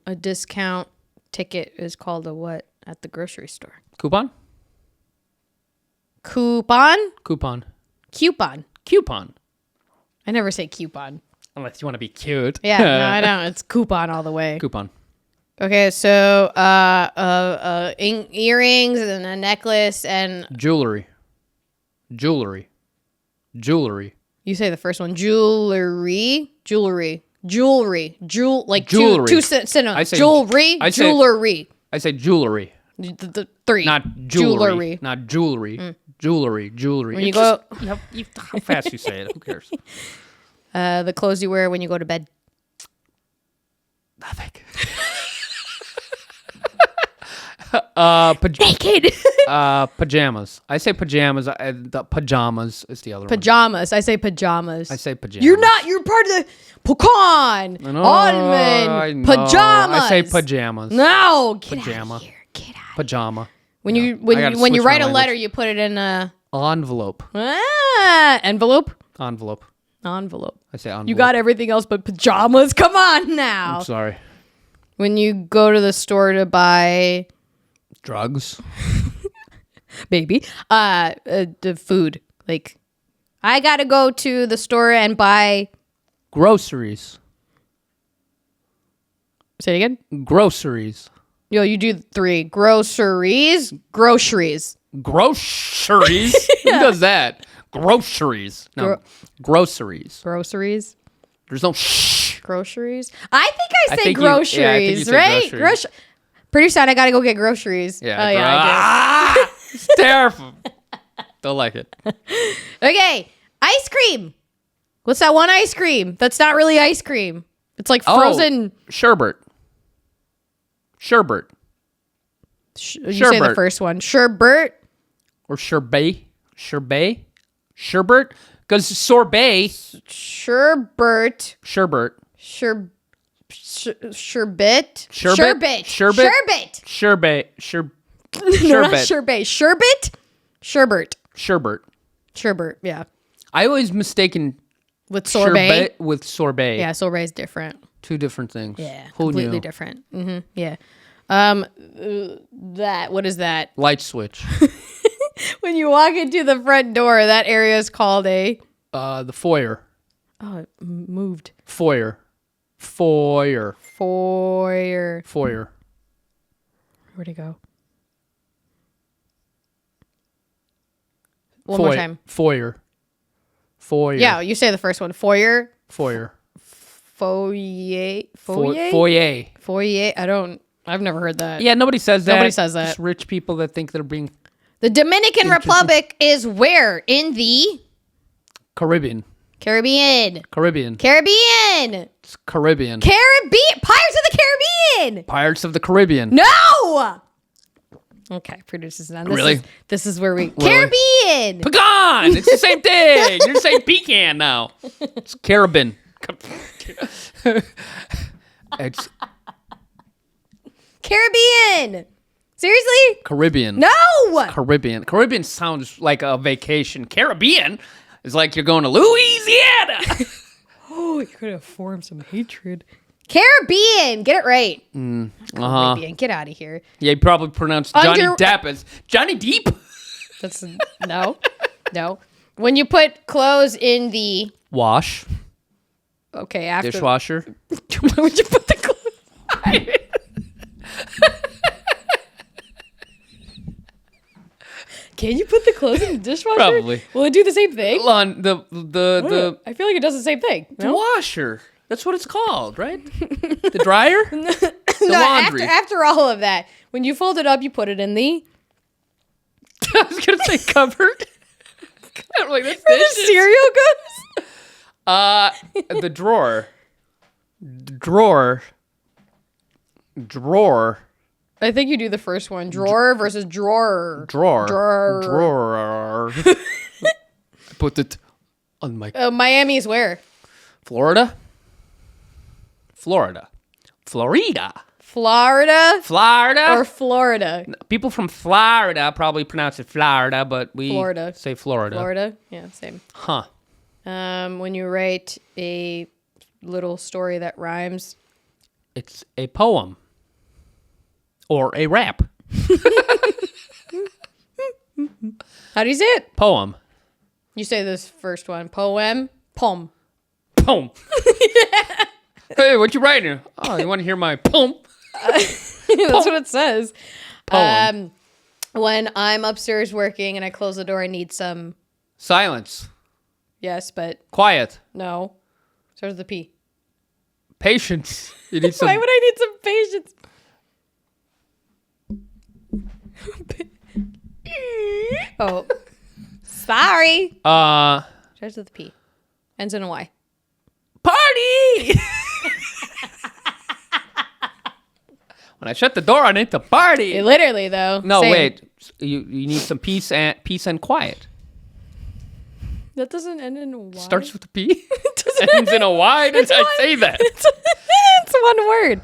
a discount ticket is called a what at the grocery store? Coupon? Coupon? Coupon. Coupon. Coupon. I never say coupon. Unless you want to be cute. Yeah, no, I don't. It's coupon all the way. Coupon. Okay, so earrings and a necklace and Jewelry. you say the first one. Jewelry. Jewelry. Two synonyms. I say- jewelry. I say- Jewelry. I say jewelry. The three. Not jewelry. Not jewelry. Jewelry. When you It's go, how fast you say it. Who cares? the clothes you wear when you go to bed. Nothing. Naked. Pajamas. I say pajamas. The pajamas is the other one. Pajamas. I say pajamas. I say pajamas. You're not. You're part of the pecan. I know, Almond. I know. Pajamas. I say pajamas. No. Get Pajama. out of here. Get out. Pajama. When Yeah. you I gotta when you switch my write a language. letter, you put it in a Envelope. envelope. Envelope. Envelope. I say envelope. You got everything else but pajamas. Come on now. I'm sorry. When you go to the store to buy Drugs. the food, like I gotta go to the store and buy. Groceries. Say it again. Groceries. Yo, you do 3 groceries. Groceries? Who does that? Groceries. No. Groceries. Groceries. There's no shh. Groceries. I think I say think you- groceries, yeah, I think you say right? groceries. Producer, I gotta go get groceries. Yeah. Oh yeah. I It's terrible. Don't like it. do. Okay. Ice cream. What's that one ice cream? That's not really ice cream. It's like frozen. Oh, sherbet. Sherbet. You say the sherbet. first one. Sherbet. Or sherbet. Sherbet. Sherbet. Because sorbet. Sherbet. Sherbet. Sherbet. Sherbet. Sherbet. Sherbet. Sherbet. Sherbet. No, not sherbet. Sherbet. Sherbet. Sherbet. Sherbet. Yeah. I always mistaken With sorbet. sherbet with sorbet. Yeah, sorbet is different. 2 different things. Yeah, Who completely knew? different. Yeah. That. What is that? Light switch. When you walk into the front door, that area is called a. The foyer. Oh, it moved. Foyer. Foyer. Foyer. Foyer. Where'd it go? One more time. Foyer. Foyer. Yeah, you say the first one. Foyer. Foyer. Foyer. Foyer. Foyer. Foyer. I've never heard that. Yeah, nobody says that. Nobody says that. Just rich people that think they're being The Dominican Republic is where? In the Caribbean. Caribbean. Caribbean. Caribbean. It's Caribbean. Pirates of the Caribbean. Pirates of the Caribbean. No. Okay, producers now. Really? This is where we Really? Caribbean. Pecan. It's the same thing. You're saying pecan now. It's Caribbean. It's Caribbean. Seriously? Caribbean. No. Caribbean. Caribbean sounds like a vacation. Caribbean is like you're going to Louisiana. Oh, you're gonna form some hatred. Caribbean. Get it right. Caribbean. Get out of here. Yeah, you probably pronounced Johnny Under- Depp as Johnny Deep. That's no. When you put clothes in the Wash. after Dishwasher. Would you put the clothes? Can you put the clothes in the dishwasher? Probably. Will it do the same thing? On the I feel like it does the same thing. the washer. That's what it's called, right? The dryer? The laundry. After all of that, when you fold it up, you put it in the I was gonna say cupboard. I'm like, that's where the dishes. cereal goes. The drawer. Drawer. I think you do the first one. Drawer versus drawer. Drawer. I put it on my Miami is where? Florida. Florida Florida. or Florida? People from Florida probably pronounce it Florida, but we Florida. say Florida. Florida. Yeah, same. Huh. When you write a little story that rhymes. It's a poem. Or a rap. How do you say it? Poem. You say this first one. Poem. Poem. Poem. Hey, what you writing? Oh, you want to hear my poem? That's what it says. Poem. When I'm upstairs working and I close the door, I need some. Silence. Yes, but Quiet. no. Starts with the P. Patience. You need some. Why would I need some patience? Oh. Sorry. Starts with a P. Ends in a Y. Party! When I shut the door, I need to party. Literally, though. No, Same. wait. You need some peace and quiet. That doesn't end in a Y. Starts with a P. Ends in a Y. Did I say that? It's one word.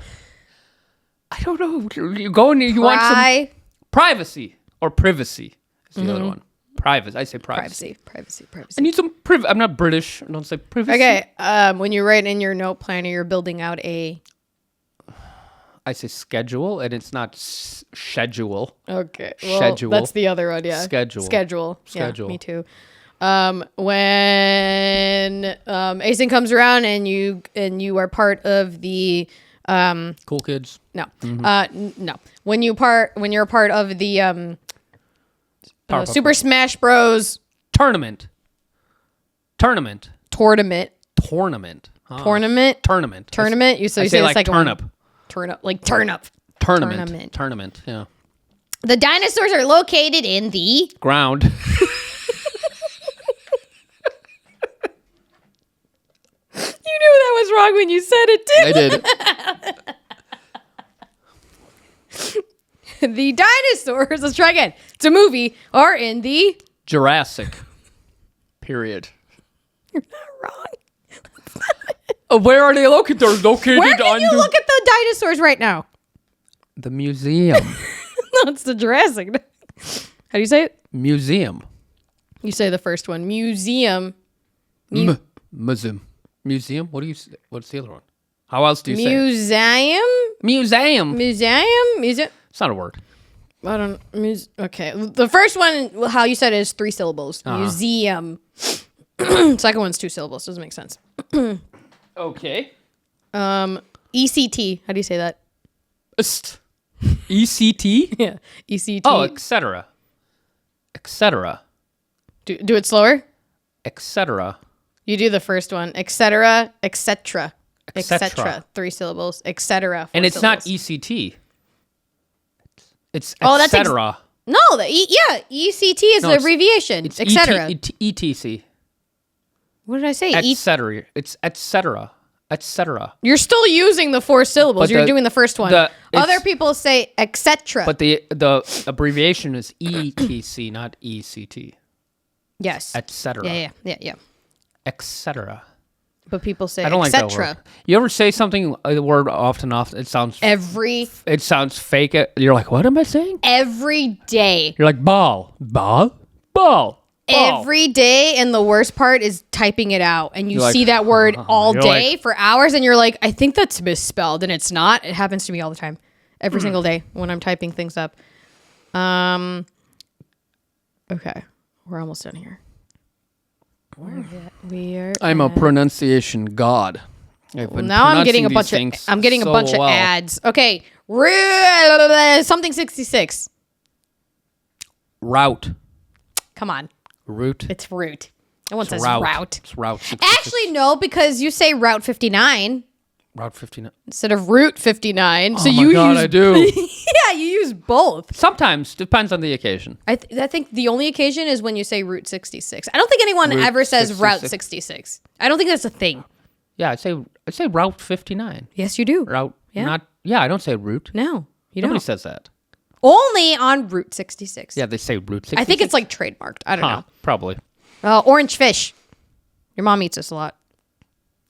I don't know. You go and you want some privacy or privacy. Is the other one. Privacy. I say privacy. Privacy. I need some privacy. I'm not British. I don't say privacy. Okay. When you write in your note planner, you're building out a. I say schedule, and it's not schedule. Okay. Well, Schedule. That's the other one. Yeah. Schedule. Yeah, me too. When ASIN comes around and you are part of the Cool Kids. No. No. When you're a part of the Super Smash Bros. Tournament. Tournament. Huh. Tournament. You say say the like second turnip. one. Turnip. Like turnip. Tournament. Yeah. The dinosaurs are located in the Ground. You knew that was wrong when you said it too. I did. The dinosaurs, let's try again. It's a movie, are in the Jurassic. Period. You're not wrong. Where are they located? They're located Where can you look at the dinosaurs right now? the museum. No, it's the Jurassic. How do you say it? Museum. You say the first one. Museum. Museum. Museum? What's the other one? How else do you say it? Museum. Museum. It's not a word. I don't. Okay. The first one, how you said it, is 3 syllables. Museum. Second one's 2 syllables. Doesn't make sense. Okay. ECT. How do you say that? ECT? Yeah. ECT. Oh, etc. Etc. Do it slower. Etc. You do the first one. Etc. 3 syllables. Etc. And it's syllables. not ECT. It's Oh, that's etc. No, ECT is the abbreviation. It's etc. ETC. What did I say? Etc. It's etc. Etc. You're still using the 4 syllables. But You're doing the first one. Other people say etc. But the abbreviation is ETC, not ECT. Yes. Etc. Yeah. Etc. But people say I don't like that etc. word. You ever say something, a word often, it sounds it sounds fake. You're like, what am I saying? Every day. You're like, ball. Every day, and the worst part is typing it out, and you see that word all day for hours, and you're like, I think that's misspelled, and it's not. It happens to me all the time, every single day when I'm typing things up. Okay, we're almost done here. I'm a pronunciation god. Now I'm getting a bunch of ads. Okay, something 66. Route. Come on. Route. It's route. No one says route. It's route 66. Actually, no, because you say Route 59. Route 59. Instead of Route 59. So my God, I do. Yeah, you use both. Sometimes. Depends on the occasion. I think the only occasion is when you say Route 66. I don't think anyone ever says Route 66. I don't think that's a thing. Yeah, I'd say Route 59. Yes, you do. Route. Yeah. I don't say route. No, you don't. Nobody says that. Only on Route 66. Yeah, they say Route 66. I think it's like trademarked. I don't know. Probably. Orange fish. Your mom eats this a lot.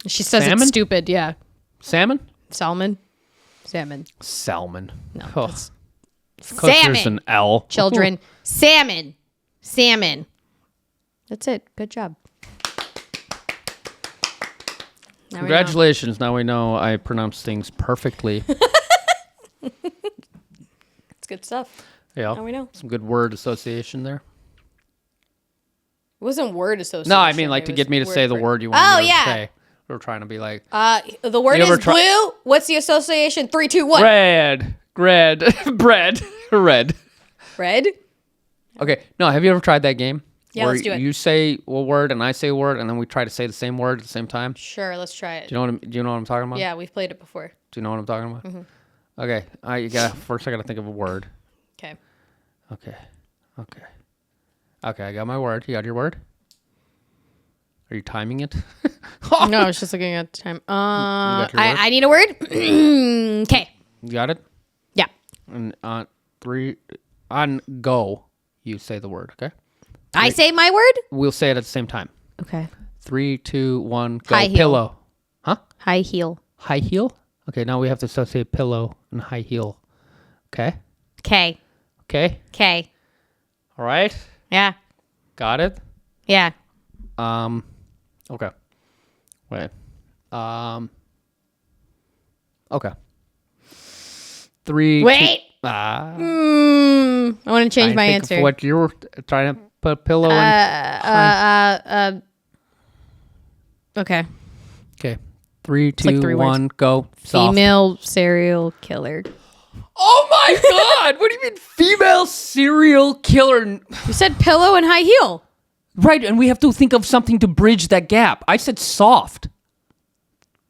She says Salmon? it's stupid. Yeah. Salmon? Salmon. No. Oh. Of course Salmon. there's an L. Children. Salmon. That's it. Good job. Congratulations. Now we know I pronounce things perfectly. It's good stuff. Yeah. Now we know. Some good word association there. It wasn't word association. No, I mean like to get me to say the word you want me to say. We're trying to be like... the word is blue. What's the association? 3, 2, 1. Red. Red. Red. Okay. No, have you ever tried that game? Yeah, where let's do it. You say a word and I say a word and then we try to say the same word at the same time? Sure, let's try it. Do you know what I'm talking about? Yeah, we've played it before. Do you know what I'm talking about? Mm-hmm. Okay. First I got to think of a word. Okay. Okay. Okay, I got my word. You got your word? Are you timing it? No, I was just looking at time. got your word? I need a word. Okay. You got it? Yeah. And on 3, on go, you say the word, okay? I say my word? We'll say it at the same time. Okay. 3, 2, 1, go. High heel. Pillow. Huh? High heel. High heel? Okay, now we have to associate pillow and high heel. Okay? Okay. Okay? Okay. All right? Yeah. Got it? Yeah. Okay. Wait. Okay. 3, Wait. 2, I want to change my think of answer. what you were trying to put pillow in. Okay. Okay. 3, 2, like 3 words. 1, go. Soft. Female serial killer. Oh my God! What do you mean female serial killer? You said pillow and high heel. Right, and we have to think of something to bridge that gap. I said soft.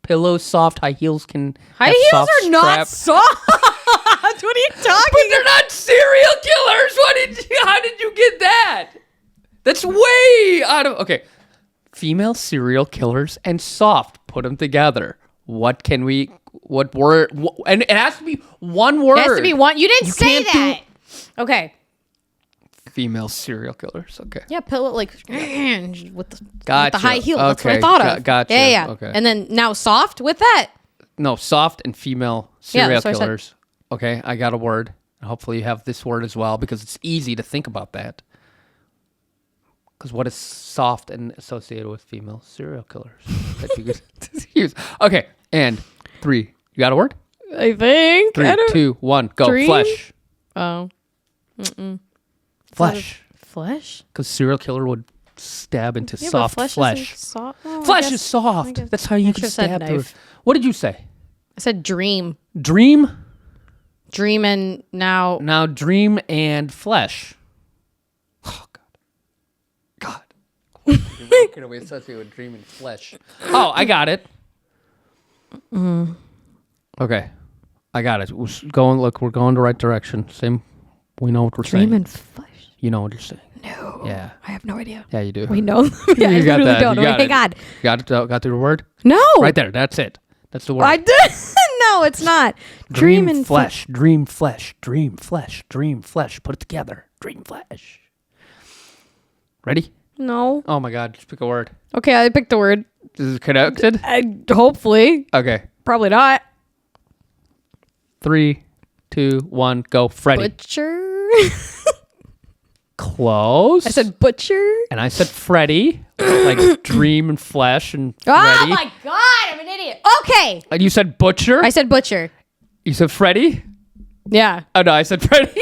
Pillows, soft, high heels can. High have heels soft are not strap. soft. What are you talking But they're not serial killers. How did you get that? That's way out of. Okay. Female serial killers and soft. Put them together. What can we. What word? And it has to be one word. It has to be one. You didn't say can't that. Okay. Female serial killers. Okay. Yeah, pillow like with the Gotcha. high heel. That's what I Okay, thought of. gotcha. Yeah. Okay. And then now soft with that. No, soft and female serial that's what I said. killers. Okay, I got a word. Hopefully you have this word as well because it's easy to think about that. Because what is soft and associated with female serial killers that you could use? Okay, and 3. You got a word? I think. 3, 2, 1, go. Dream? Flesh. Oh. Flesh. Flesh? Because serial killer would stab into Yeah, soft but flesh. isn't soft. Oh, I Flesh guess- is soft. guess- That's how you I can should've said stab through. knife. What did you say? I said dream. Dream? Dream and now. Now dream and flesh. Oh God. How can we associate with dream and flesh? Oh, I got it. Okay, I got it. We're going the right direction. Same. We know what we're Dream saying. and flesh. You know what you're saying. No. Yeah. I have no idea. Yeah, you do. We know. You I got literally that. don't. You got Oh my it. God. Got it. Got through the word. No. Right there. That's it. That's the word. I did. No, it's not. Dream and flesh. Dream flesh. Dream flesh. Dream flesh. Put it together. Dream flesh. Ready? No. Oh my God! Just pick a word. Okay, I picked the word. Is it connected? Hopefully. Okay. Probably not. 3, 2, 1, go. Freddy. Butcher. Close. I said butcher. And I said Freddy. Like dream and flesh and Oh Freddy. my God, I'm an idiot. Okay. And you said butcher. I said butcher. You said Freddy. Yeah. Oh no, I said Freddy.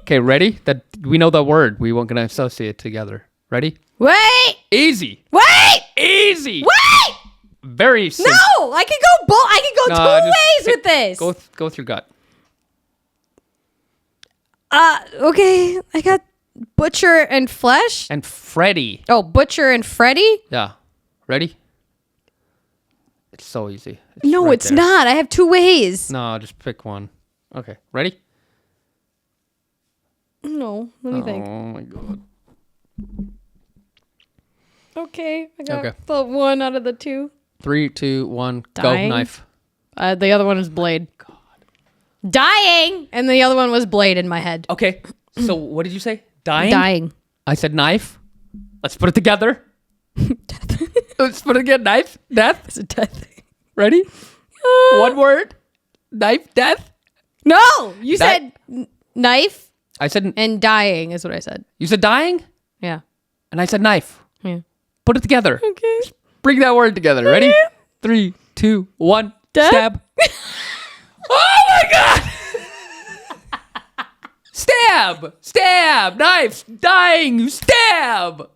Okay, ready? That we know the word. We weren't gonna associate it together. Ready? Wait. Easy. Wait. Easy. Wait. Very simple. No, I can go I can go two ways with this. Go with your gut. Okay. I got butcher and flesh. And Freddy. Oh, butcher and Freddy? Yeah. Ready? It's so easy. No, right it's there. not. I have two ways. No, just pick one. Okay. Ready? No, let me think. Oh my God. Okay, I got Okay. the one out of the two. 3, 2, 1, go. Dying? Knife. The other one is blade. God. Dying, and the other one was blade in my head. Okay. So what did you say? Dying? Dying. I said knife. Let's put it together. Let's put it again. Knife. Death. It's a death. Ready? One word. Knife. Death. No, you Di- said knife I said. and dying is what I said. You said dying, Yeah. and I said knife. Yeah. Put it together. Okay. Bring that word together. Ready? 3, 2, 1. Death? Stab. Oh my God! Stab. Stab. Knife. Dying. You stab.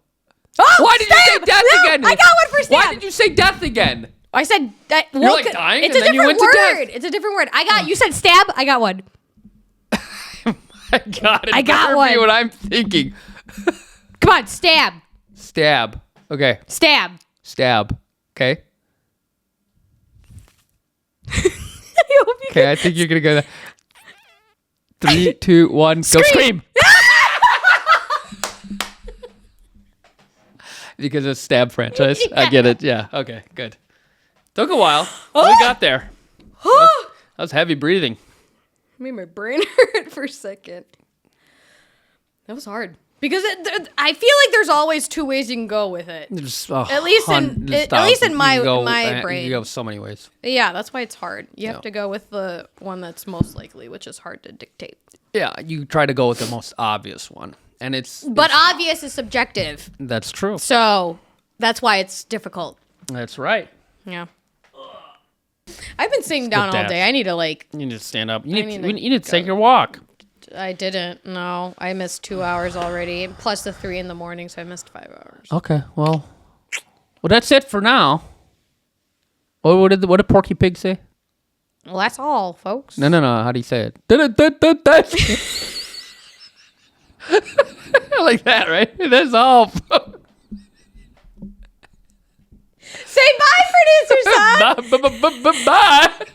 Oh, Why did you say death No, again? I got one for stab. Why did you say death again? I said that. You're like dying, It's and a then you different went to death. word. It's a different word. I got. You said stab. I got one. I got it. I got Better one. be what I'm thinking. Come on, stab. Stab. Okay. Stab. Stab. Okay. I hope you Okay. I think you're gonna go. 3, 2, 1. Go Scream. scream. Because it's Stab franchise. I get it. Yeah. Okay, good. Took a while. But we got there. That was heavy breathing. Made my brain hurt for a second. That was hard. Because I feel like there's always two ways you can go with it. At least in my brain. You go so many ways. Yeah, that's why it's hard. You have to go with the one that's most likely, which is hard to dictate. Yeah, you try to go with the most obvious one. And But obvious is subjective. That's true. So that's why it's difficult. That's right. Yeah. I've been sitting down all day. I need to You need to stand up. You need to go. take your walk. I didn't. No, I missed 2 hours already, plus the 3 in the morning, so I missed 5 hours. Okay, well, that's it for now. What did Porky Pig say? Well, that's all, folks. No. How do you say it? Like that, right? That's all. Say bye, producer son. Bye.